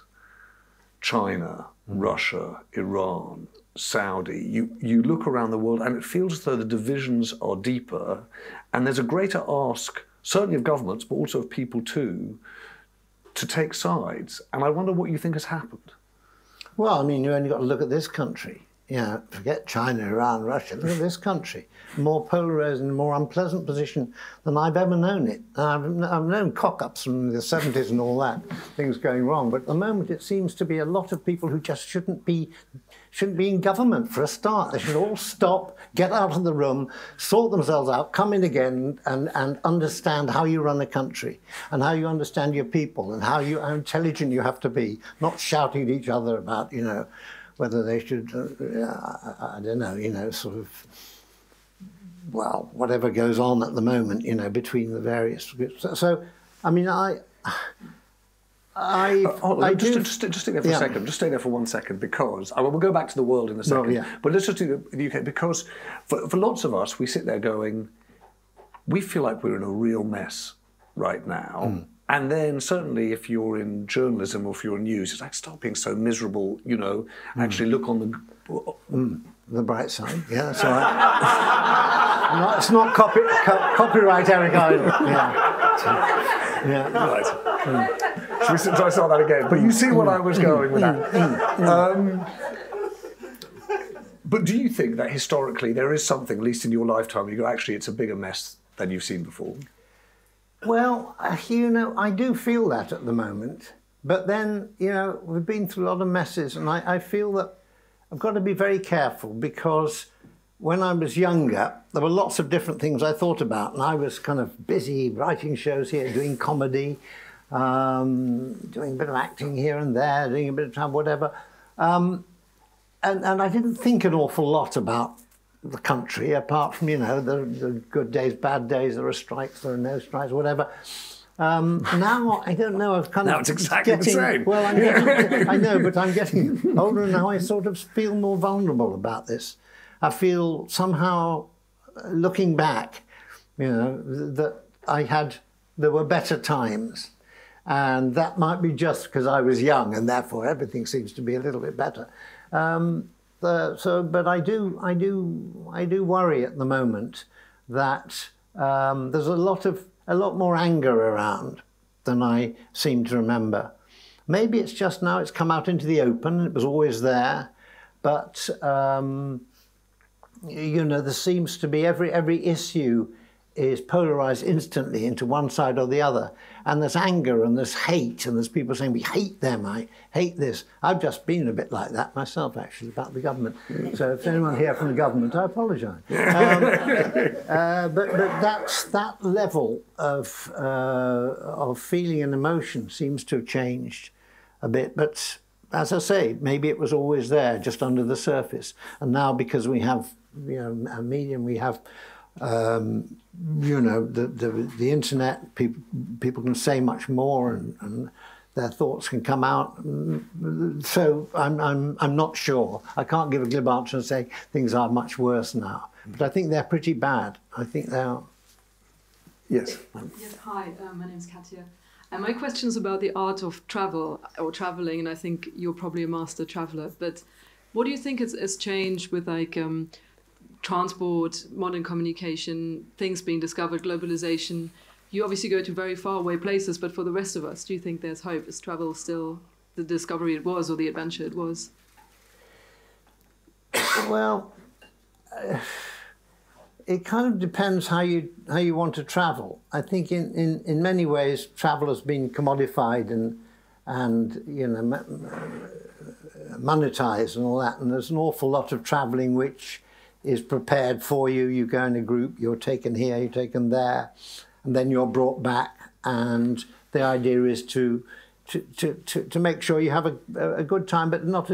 China, Russia, Iran, Saudi, you look around the world and it feels as though the divisions are deeper, and there's a greater ask, certainly of governments, but also of people too, to take sides. And I wonder what you think has happened. Well, I mean, you only got to look at this country. Yeah, forget China, Iran, Russia. Look at this country. More polarised and more unpleasant position than I've ever known it. I've known cock-ups from the 70s and all that, things going wrong. But at the moment, it seems to be a lot of people who just shouldn't be in government for a start. They should all stop, get out of the room, sort themselves out, come in again and understand how you run a country and how you understand your people and how intelligent you have to be, not shouting at each other about, you know, whether they should, I don't know, you know, sort of, well, whatever goes on at the moment, you know, between the various groups. So I mean, just stay there for a second. Just stay there for 1 second, because we'll go back to the world in a second. But let's just do the UK, because for lots of us, we sit there going, we feel like we're in a real mess right now. And then certainly if you're in journalism or if you're in news, it's like, stop being so miserable, you know, actually look on the bright side. Yeah, that's all right. It's not copyright, Eric, either. Yeah. Right. Should I start that again? But you see what I was going with that. But do you think that historically there is something, at least in your lifetime, you go, actually it's a bigger mess than you've seen before? Well, you know, I do feel that at the moment. But then, you know, we've been through a lot of messes, and I feel that I've got to be very careful, because when I was younger, there were lots of different things I thought about, and I was kind of busy writing shows here, doing comedy, doing a bit of acting here and there, doing a bit of whatever. And I didn't think an awful lot about the country, apart from, you know, the good days, bad days, there are strikes, there are no strikes, whatever. Now, I don't know, I've kind of... Now it's exactly the same. Well, I know, but I'm getting older now. I sort of feel more vulnerable about this. I feel somehow, looking back, you know, that there were better times. And that might be just because I was young, and therefore everything seems to be a little bit better. But I do worry at the moment that there's a lot more anger around than I seem to remember. Maybe it's just now it's come out into the open. It was always there, but you know, there seems to be every issue is polarized instantly into one side or the other. And there's anger and there's hate, and there's people saying, we hate them, I hate this. I've just been a bit like that myself, actually, about the government. So if anyone here from the government, I apologise. But that's that level of feeling and emotion seems to have changed a bit. But as I say, maybe it was always there, just under the surface. And now, because we have, you know, a medium, we have you know, the internet, people can say much more, and their thoughts can come out. So I'm not sure. I can't give a glib answer and say things are much worse now. But I think they're pretty bad. I think they are. Yes. Yes. Hi. My name's Katya. And my question is about the art of travel or traveling. And I think you're probably a master traveler. But what do you think has changed with like transport, modern communication, things being discovered, globalization? You obviously go to very far away places, but for the rest of us, do you think there's hope? Is travel still the discovery it was, or the adventure it was? Well, it kind of depends how you want to travel. I think in many ways travel has been commodified and you know, monetized and all that, and there's an awful lot of traveling which is prepared for you. You go in a group, you're taken here, you're taken there, and then you're brought back. And the idea is to make sure you have a good time, but not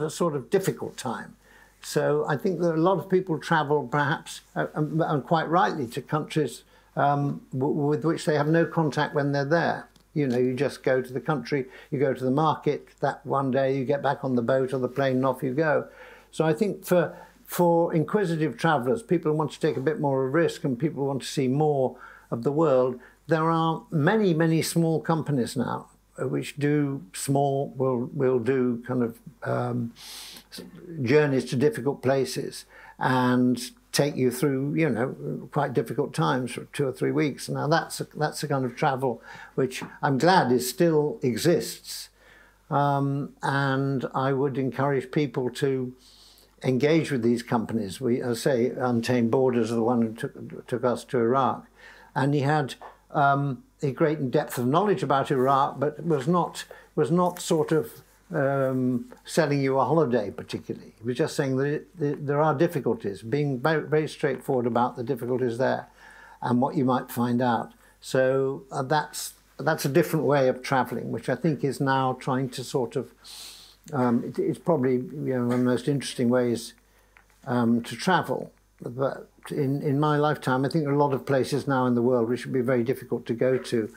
a sort of difficult time. So I think that a lot of people travel, perhaps, and quite rightly, to countries with which they have no contact when they're there. You know, you just go to the country, you go to the market, that one day you get back on the boat or the plane and off you go. So I think for inquisitive travellers, people who want to take a bit more of a risk and people who want to see more of the world, there are many, many small companies now which do will do kind of journeys to difficult places and take you through, you know, quite difficult times for 2 or 3 weeks. Now that's a kind of travel which I'm glad still exists, and I would encourage people to engage with these companies. I say Untamed Borders are the one who took us to Iraq, and he had a great depth of knowledge about Iraq, but was not sort of selling you a holiday particularly. He was just saying that there are difficulties, being very, very straightforward about the difficulties there and what you might find out. So that's a different way of travelling, which I think is now trying to sort of, it's probably, you know, one of the most interesting ways to travel. But in my lifetime, I think there are a lot of places now in the world which would be very difficult to go to.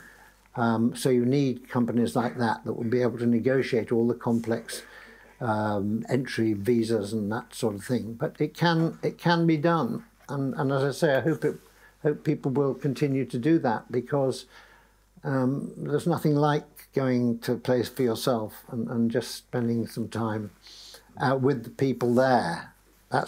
So you need companies like that will be able to negotiate all the complex entry visas and that sort of thing. But it can be done, and as I say, I hope people will continue to do that, because there's nothing like going to a place for yourself and just spending some time with the people there.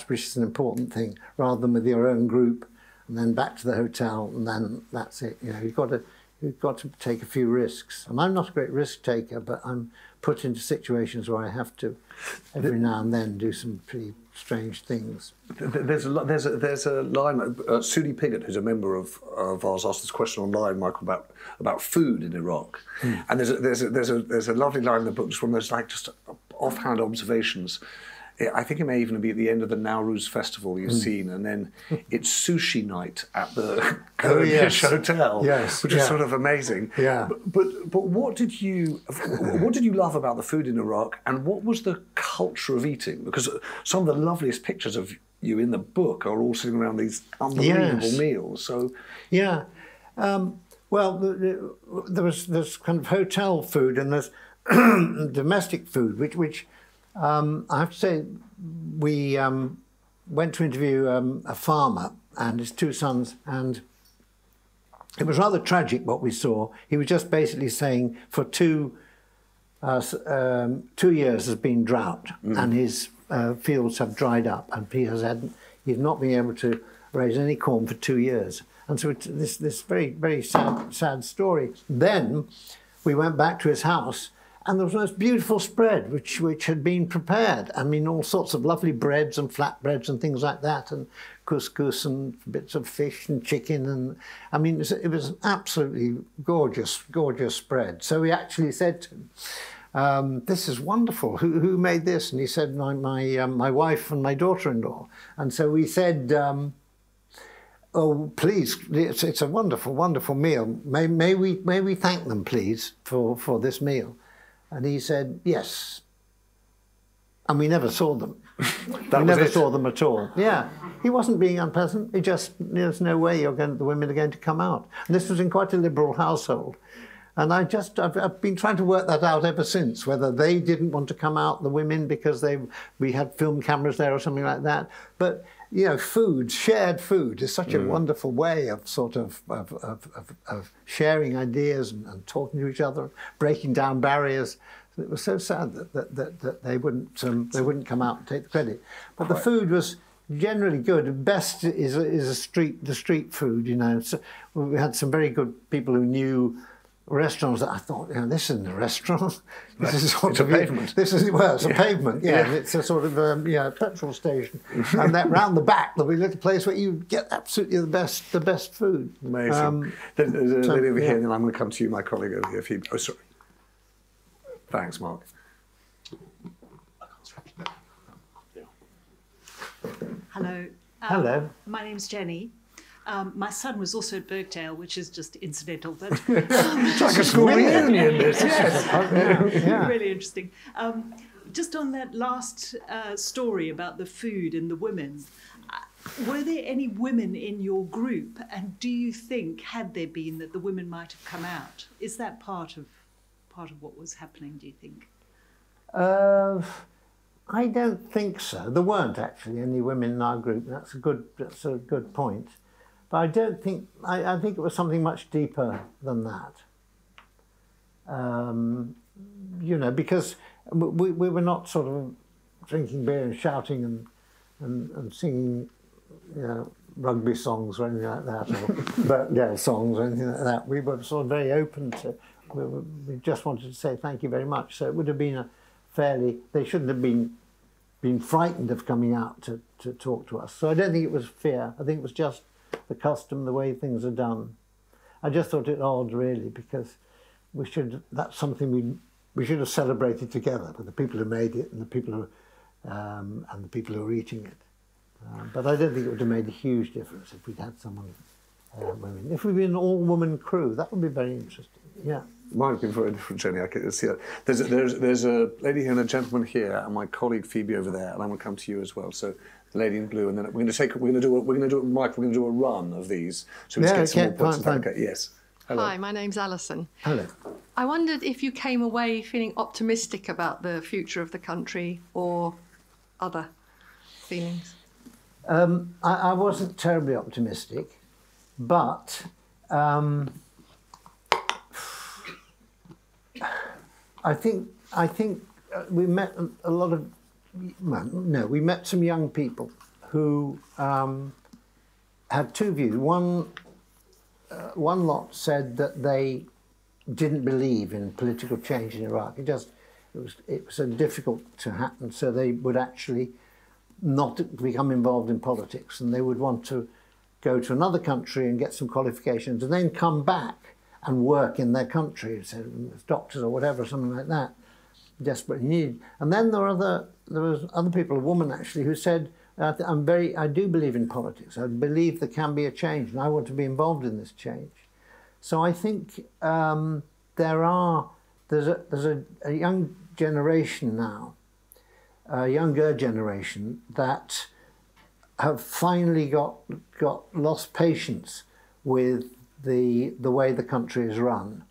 Which is an important thing, rather than with your own group and then back to the hotel and then that's it. You know, you've got to take a few risks. And I'm not a great risk taker, but I'm put into situations where I have to every now and then do some pretty strange things. There's a line. Sudi Piggott, who's a member of ours, asked this question online, Michael, about food in Iraq, and there's a lovely line in the book, just one of those like just offhand observations. I think it may even be at the end of the Nowruz festival you've seen, and then it's sushi night at the Kurdish hotel, which is sort of amazing. Yeah. But what did you love about the food in Iraq, and what was the culture of eating? Because some of the loveliest pictures of you in the book are all sitting around these unbelievable meals. So yeah, well, there's kind of hotel food and there's domestic food, which. I have to say, we went to interview a farmer and his 2 sons, and it was rather tragic what we saw. He was just basically saying for 2 years has been drought, and his fields have dried up, and he's not been able to raise any corn for 2 years. And so this very, very sad story. Then we went back to his house, and there was the most beautiful spread which had been prepared. I mean, all sorts of lovely breads and flatbreads and things like that, and couscous and bits of fish and chicken. And I mean, it was an absolutely gorgeous, gorgeous spread. So we actually said to him, this is wonderful. Who made this? And he said, my wife and my daughter-in-law. And so we said, oh, please, it's a wonderful, wonderful meal. May we thank them, please, for this meal? And he said, yes. And we never saw them. We never saw them at all. Yeah. He wasn't being unpleasant. He just, there's no way the women are going to come out. And this was in quite a liberal household. And I've been trying to work that out ever since, whether they didn't want to come out, the women, because we had film cameras there or something like that. But, you know, food, shared food is such a wonderful way of sort of sharing ideas and talking to each other, breaking down barriers. It was so sad that they wouldn't come out and take the credit. But the food was generally good. Best is the street food, you know. So we had some very good people who knew restaurants that I thought, you know, this isn't a restaurant. This is sort of a pavement. It's a pavement. Yeah, it's a sort of petrol station. And that round the back there'll be a little place where you get absolutely the best food. Amazing. There's a lady over here, and then I'm going to come to you, my colleague over here. Oh, sorry. Thanks, Mark. Hello. Hello. My name's Jenny. My son was also at Birkdale, which is just incidental, but it's like a school reunion. This, yes. Really interesting. just on that last story about the food and the women, were there any women in your group? And do you think, had there been, that the women might have come out? Is that part of what was happening, do you think? I don't think so. There weren't actually any women in our group. That's a good point. But I don't think, I think it was something much deeper than that. You know, because we were not sort of drinking beer and shouting and singing, you know, rugby songs or anything like that, or Birkdale songs or anything like that. We were sort of very open to, we just wanted to say thank you very much. So it would have been a fairly, they shouldn't have been frightened of coming out to talk to us. So I don't think it was fear. I think it was just the custom, the way things are done. I just thought it odd, really, because that's something we should have celebrated together with the people who made it and the people who are eating it. But I don't think it would have made a huge difference if we'd had someone women. If we'd been an all-woman crew, that would be very interesting. Yeah. Might have been very different, Jenny. I can see that. There's a lady here and a gentleman here, and my colleague Phoebe over there, and I'm going to come to you as well. So the lady in blue, and then we're going to do a run of these. So we get some more points. Okay. Yes. Hello. Hi, my name's Alison. Hello. I wondered if you came away feeling optimistic about the future of the country or other feelings. I wasn't terribly optimistic, but I think we met a lot of, we met some young people who had two views. One lot said that they didn't believe in political change in Iraq. It was so difficult to happen, so they would actually not become involved in politics, and they would want to go to another country and get some qualifications and then come back and work in their country, so as doctors or whatever, something like that, desperately needed. And then there was other people, a woman actually, who said, I do believe in politics. I believe there can be a change, and I want to be involved in this change. So I think there's a young generation now, a younger generation, that have finally got lost patience with the way the country is run.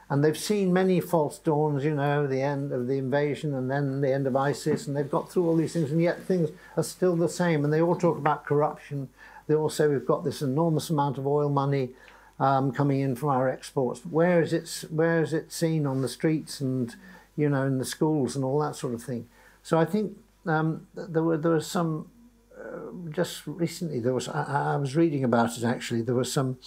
And they've seen many false dawns, you know, the end of the invasion and then the end of ISIS, and they've got through all these things, and yet things are still the same. And they all talk about corruption. They all say we've got this enormous amount of oil money coming in from our exports. Where is it seen on the streets and, you know, in the schools and all that sort of thing? So I think there was some, just recently, I was reading about it actually, there were some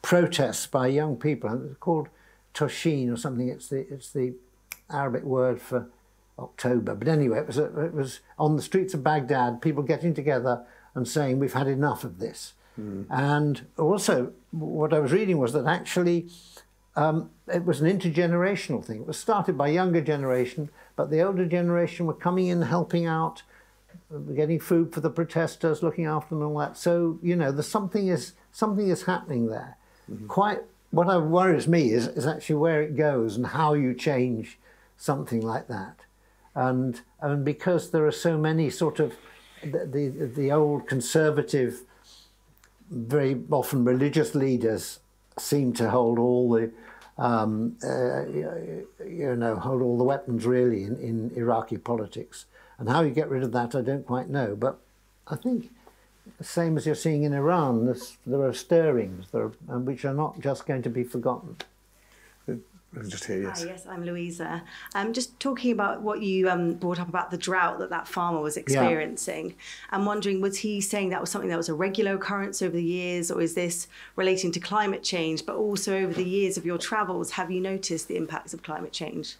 protests by young people, and it was called Toshin or something. It's the Arabic word for October. But anyway, it was on the streets of Baghdad, people getting together and saying we've had enough of this. And also, what I was reading was that actually it was an intergenerational thing. It was started by younger generation, but the older generation were coming in, helping out, getting food for the protesters, looking after them and all that. So, you know, something is happening there. Quite. What worries me is actually where it goes and how you change something like that. And because there are so many sort of the old conservative, very often religious leaders seem to hold all the hold all the weapons really in Iraqi politics. And how you get rid of that, I don't quite know. But I think the same as you're seeing in Iran, there are stirrings, which are not just going to be forgotten. Just here, yes. Hi, yes, I'm Louisa. Just talking about what you brought up about the drought that farmer was experiencing. I'm wondering, was he saying that was something that was a regular occurrence over the years, or is this relating to climate change? But also over the years of your travels, have you noticed the impacts of climate change?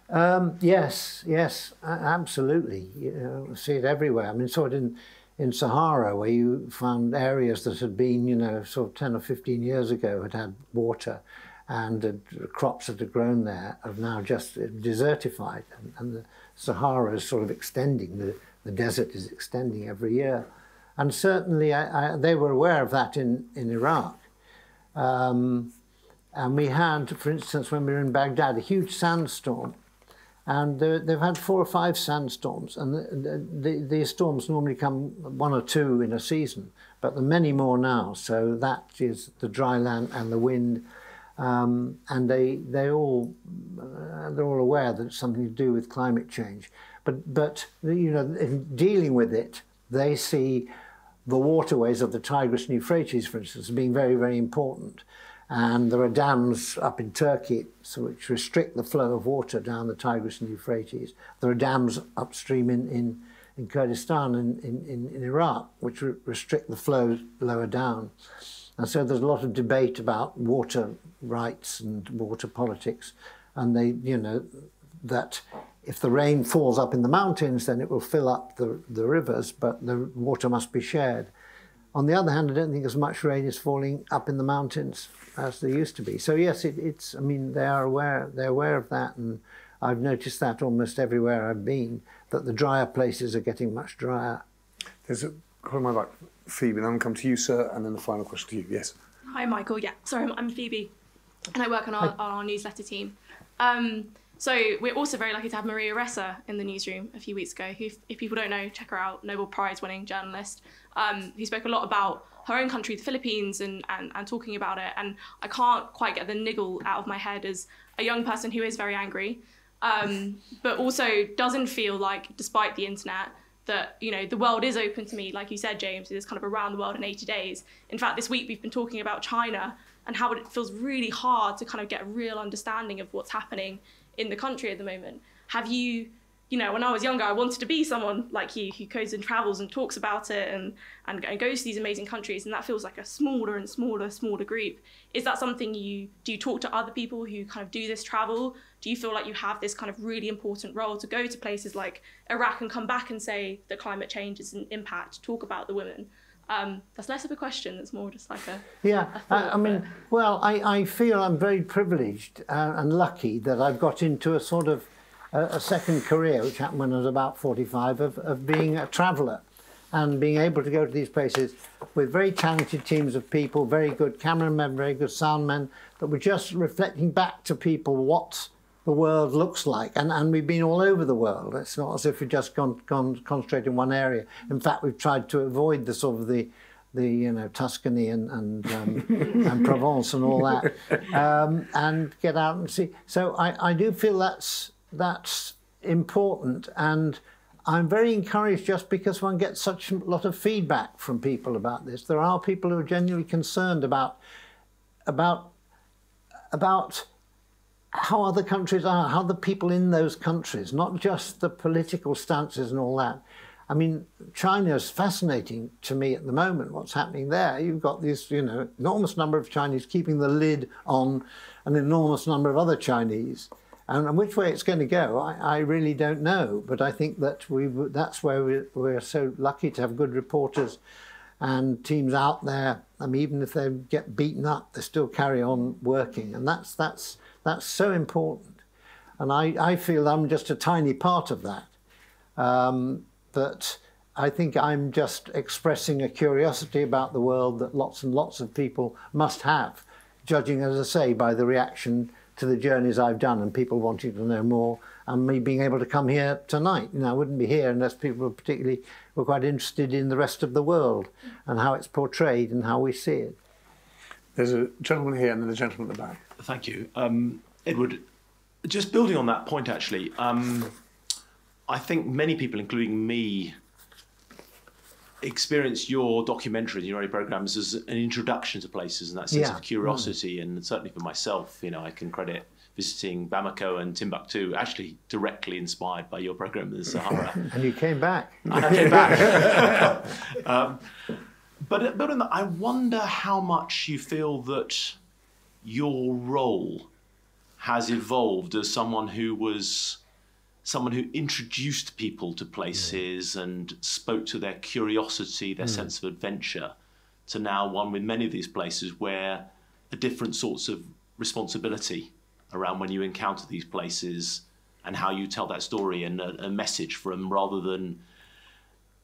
Yes, absolutely. You know, I see it everywhere. I mean, sort of in Sahara, where you found areas that had been, you know, sort of 10 or 15 years ago had water, and the crops that had grown there have now just desertified, and the Sahara is sort of extending, the desert is extending every year. And certainly they were aware of that in Iraq. And we had, for instance, when we were in Baghdad, a huge sandstorm, And they've had 4 or 5 sandstorms, and these storms normally come 1 or 2 in a season, but there are many more now. So that is the dry land and the wind, and they're all aware that it's something to do with climate change. But you know, in dealing with it, they see the waterways of the Tigris and Euphrates, for instance, as being very, very important. And there are dams up in Turkey which restrict the flow of water down the Tigris and Euphrates. There are dams upstream in Kurdistan and in Iraq which restrict the flow lower down. And so there's a lot of debate about water rights and water politics. And they, you know, that if the rain falls up in the mountains, then it will fill up the rivers, but the water must be shared. On the other hand, I don't think as much rain is falling up in the mountains as there used to be. So yes, it's. I mean, they're aware of that, and I've noticed that almost everywhere I've been, that the drier places are getting much drier. There's a comment about Phoebe, and I'm going to come to you, sir, and then the final question to you. Yes. Hi, Michael. Yeah, sorry, I'm Phoebe, and I work on our newsletter team. So we're also very lucky to have Maria Ressa in the newsroom a few weeks ago, who, if people don't know, check her out, Nobel Prize-winning journalist, who spoke a lot about her own country, the Philippines, and talking about it. And I can't quite get the niggle out of my head as a young person who is very angry, but also doesn't feel like, despite the internet, that, you know, the world is open to me. Like you said, James, it is kind of around the world in 80 days. In fact, this week we've been talking about China and how it feels really hard to kind of get a real understanding of what's happening in the country at the moment. Have you, you know, when I was younger, I wanted to be someone like you who goes and travels and talks about it and goes to these amazing countries, and that feels like a smaller and smaller group. Is that something do you talk to other people who kind of do this travel? Do you feel like you have this kind of really important role to go to places like Iraq and come back and say that climate change is an impact, talk about the women? That's less of a question, it's more just like a thought, I mean, well, I feel I'm very privileged and lucky that I've got into a sort of a second career, which happened when I was about 45, of being a traveller and being able to go to these places with very talented teams of people, very good cameramen, very good sound men, that were just reflecting back to people what the world looks like, and we've been all over the world. It's not as if we've just concentrated in one area. In fact, we've tried to avoid the sort of the you know, Tuscany and Provence and all that, and get out and see. So I do feel that's important, and I'm very encouraged just because one gets such a lot of feedback from people about this. There are people who are genuinely concerned about how other countries are, how the people in those countries, not just the political stances and all that. I mean, China is fascinating to me at the moment, what's happening there. You've got this, you know, enormous number of Chinese keeping the lid on an enormous number of other Chinese. And which way it's going to go, I really don't know. But I think that that's where we're so lucky to have good reporters and teams out there. I mean, even if they get beaten up, they still carry on working. And that's so important. And I feel I'm just a tiny part of that. But I think I'm just expressing a curiosity about the world that lots and lots of people must have, judging, as I say, by the reaction to the journeys I've done and people wanting to know more, and me being able to come here tonight. You know, I wouldn't be here unless people were quite interested in the rest of the world and how it's portrayed and how we see it. There's a gentleman here and then a gentleman at the back. Thank you. Edward, just building on that point, actually, I think many people, including me, experience your documentary and your early programs as an introduction to places and that sense of curiosity. And certainly for myself, you know, I can credit visiting Bamako and Timbuktu actually directly inspired by your program, the Sahara. And you came back. And I came back. But building that, I wonder how much you feel that your role has evolved as someone who introduced people to places and spoke to their curiosity, their sense of adventure, to now one with many of these places where a different sorts of responsibility around when you encounter these places and how you tell that story and a message from, rather than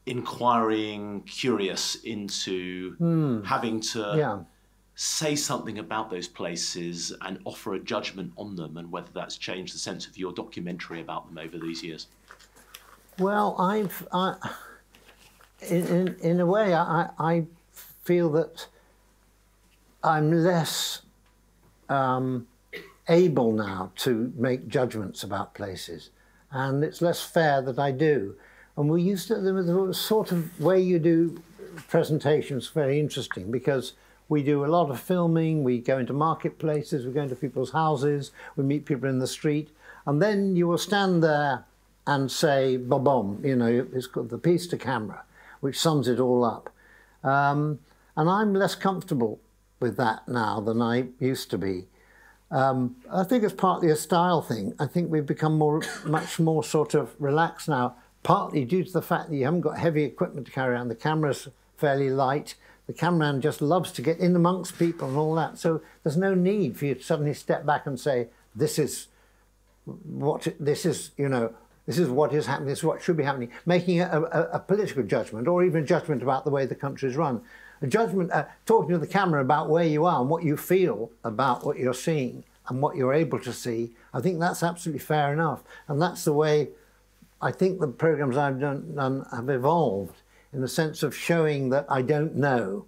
inquiring, curious into having to say something about those places and offer a judgment on them, and whether that's changed the sense of your documentary about them over these years? Well, in a way, I feel that I'm less able now to make judgments about places, and it's less fair that I do. And we used to, the sort of way you do presentations very interesting, because we do a lot of filming, we go into marketplaces, we go into people's houses, we meet people in the street, and then you will stand there and say, boom, you know, it's called the piece to camera, which sums it all up. And I'm less comfortable with that now than I used to be. I think it's partly a style thing. I think we've become much more sort of relaxed now, partly due to the fact that you haven't got heavy equipment to carry around. The camera's fairly light. The cameraman just loves to get in amongst people and all that. So there's no need for you to suddenly step back and say, this is what is happening, this is what should be happening. Making a political judgment, or even a judgment about the way the country is run. A judgment, talking to the camera about where you are and what you feel about what you're seeing and what you're able to see. I think that's absolutely fair enough. And that's the way I think the programs I've done have evolved, in the sense of showing that I don't know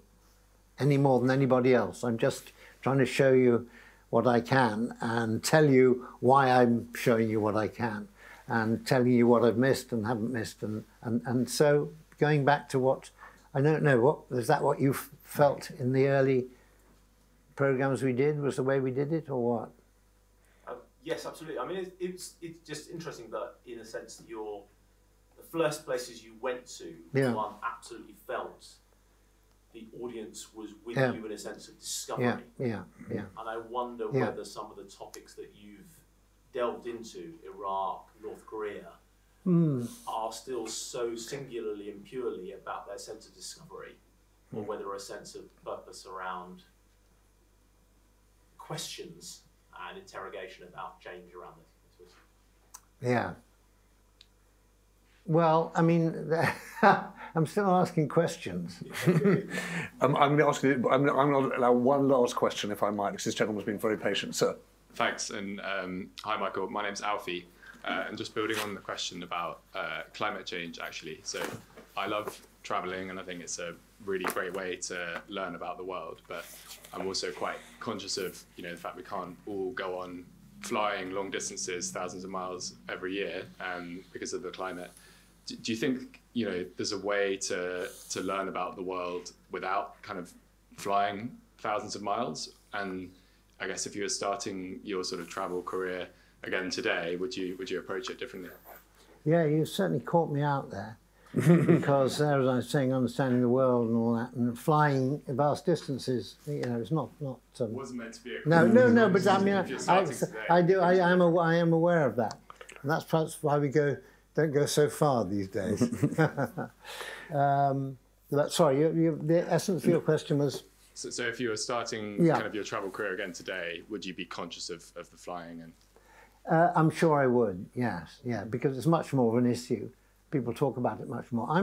any more than anybody else. I'm just trying to show you what I can and tell you why I'm showing you what I can, and telling you what I've missed and haven't missed. And so going back to what, I don't know, is that what you felt in the early programs we did, was the way we did it, or what? Yes, absolutely. I mean, it's just interesting that, in a sense, that the first places you went to, one absolutely felt the audience was with you in a sense of discovery. Yeah. And I wonder whether some of the topics that you've delved into, Iraq, North Korea, are still so singularly and purely about their sense of discovery, or whether a sense of purpose around questions and interrogation about change around this. Yeah. Well, I mean, I'm still asking questions. I'm going to ask you. I'm going to allow one last question, if I might, because this gentleman's been very patient, sir. Thanks, and hi, Michael. My name's Alfie, and just building on the question about climate change, actually. So, I love travelling, and I think it's a really great way to learn about the world. But I'm also quite conscious of, the fact we can't all go on flying long distances, thousands of miles every year, because of the climate. Do you think, there's a way to learn about the world without kind of flying thousands of miles? And I guess if you were starting your sort of travel career again today, would you approach it differently? Yeah, you certainly caught me out there. Because as I was saying, understanding the world and all that, and flying vast distances, it's not. It wasn't meant to be a no. But I mean, I am aware of that, and that's perhaps why we don't go so far these days. But sorry, the essence of your question was. So if you were starting kind of your travel career again today, would you be conscious of the flying? And I'm sure I would. Yes, because it's much more of an issue. People talk about it much more. I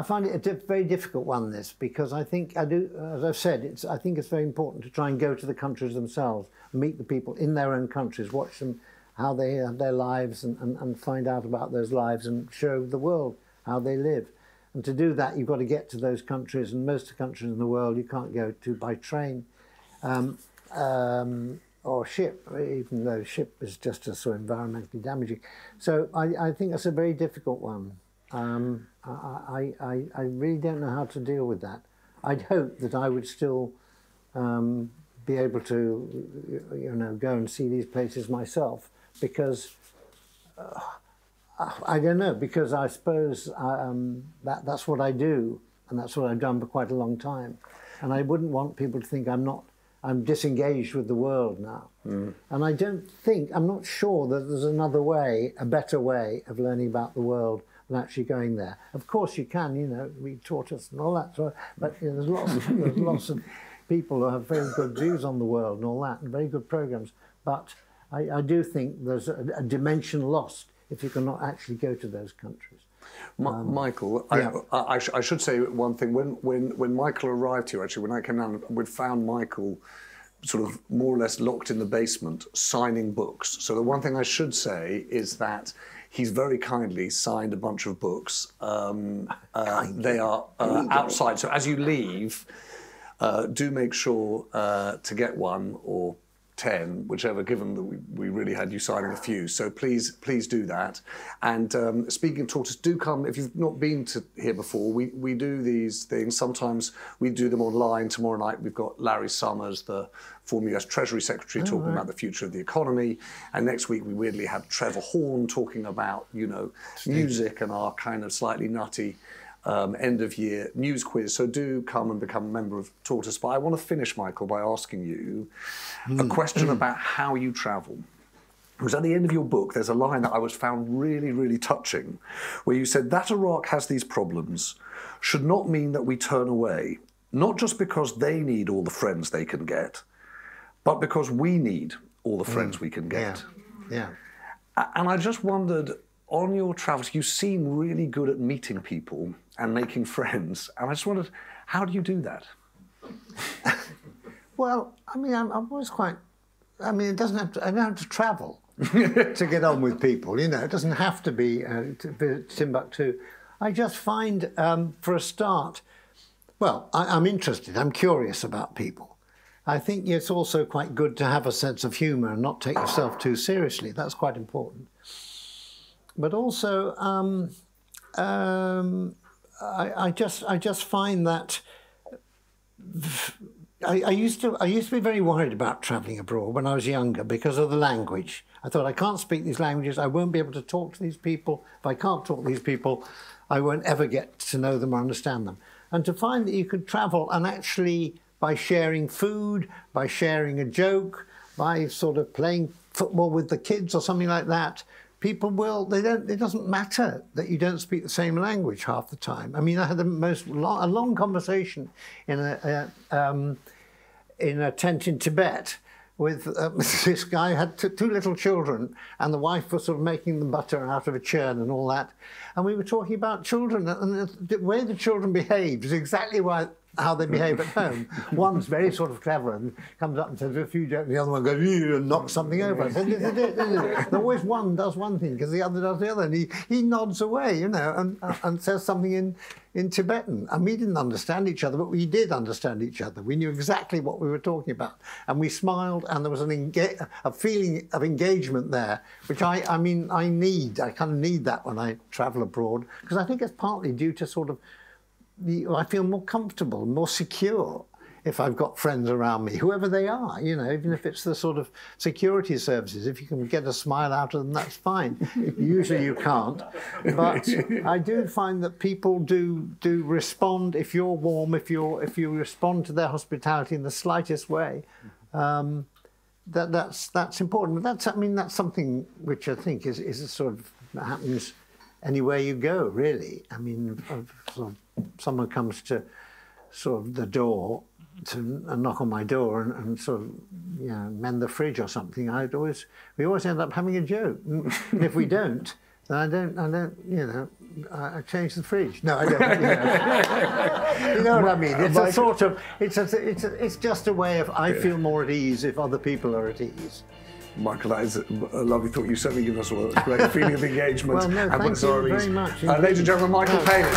find it a very difficult one, this, because I think as I've said, I think it's very important to try and go to the countries themselves, meet the people in their own countries, watch them, how they have their lives, and find out about those lives and show the world how they live. And to do that, you've got to get to those countries, and most of the countries in the world you can't go to by train. Or ship, even though ship is just so environmentally damaging. So I think that's a very difficult one. I really don't know how to deal with that. I'd hope that I would still be able to, go and see these places myself, because I don't know, because I suppose that's what I do, and that's what I've done for quite a long time. And I wouldn't want people to think I'm disengaged with the world now. And I'm not sure that there's another way, a better way of learning about the world than actually going there. Of course you can, read Tortoise and all that, but there's lots of people who have very good views on the world and all that, and very good programs. But I do think there's a dimension lost if you cannot actually go to those countries. Michael, yeah. I should say one thing. When Michael arrived here, actually, when I came down, we'd found Michael sort of more or less locked in the basement signing books. So the one thing I should say is that he's very kindly signed a bunch of books. They are outside. So as you leave, do make sure to get one or 10, whichever, given that we really had you signing a few. So please do that. And speaking of Tortoise, do come. If you've not been to here before, we do these things. Sometimes we do them online. Tomorrow night we've got Larry Summers, the former US Treasury Secretary, talking about the future of the economy. And next week we weirdly have Trevor Horn talking about, you know, music and our kind of slightly nutty end of year news quiz. So do come and become a member of Tortoise. But I want to finish, Michael, by asking you a question about how you travel. Because at the end of your book, there's a line that I was found really, really touching, where you said that Iraq has these problems should not mean that we turn away, not just because they need all the friends they can get, but because we need all the friends we can get. Yeah. And I just wondered, on your travels, you seem really good at meeting people and making friends. And I just wondered, how do you do that? Well, I mean, I'm always quite, I mean, it doesn't have to, I don't have to travel to get on with people, you know. It doesn't have to be Timbuktu. I just find, for a start, well, I'm interested, I'm curious about people. I think it's also quite good to have a sense of humour and not take yourself too seriously. That's quite important. But also, I just find that I used to be very worried about travelling abroad when I was younger because of the language. I thought, I can't speak these languages, I won't be able to talk to these people. If I can't talk to these people, I won't ever get to know them or understand them. And to find that you could travel and actually, by sharing food, by sharing a joke, by sort of playing football with the kids or something like that, people will, it doesn't matter that you don't speak the same language half the time. I mean, I had a long conversation in a tent in Tibet with this guy who had two little children, and the wife was sort of making the butter out of a churn and all that. And we were talking about children, and the way the children behaved is exactly how they behave at home. One's very sort of clever and comes up and says a few jokes, the other one goes and knocks something over. I said, this is it, isn't it? Always one does one thing because the other does the other, and he nods away, you know, and says something in Tibetan. And we didn't understand each other, but we did understand each other. We knew exactly what we were talking about, and we smiled, and there was a feeling of engagement there, which I kind of need that when I travel abroad, because I think it's partly due to sort of I feel more comfortable, more secure if I've got friends around me, whoever they are, you know, even if it's the sort of security services. If you can get a smile out of them, that's fine. Usually you can't. But I do find that people do respond if you're warm, if you respond to their hospitality in the slightest way. That's important. That's something which I think is a sort of happens anywhere you go, really. I mean, someone comes to sort of the door to knock on my door and sort of, you know, mend the fridge or something. We always end up having a joke. And if we don't, then I don't, you know, I change the fridge. No, I don't. You know, you know what I mean? It's a sort of, it's just a way of, I feel more at ease if other people are at ease. Michael, that is a lovely thought. You've certainly given us a great feeling of engagement. Well, no, thank you very much. Ladies and gentlemen, Michael Palin.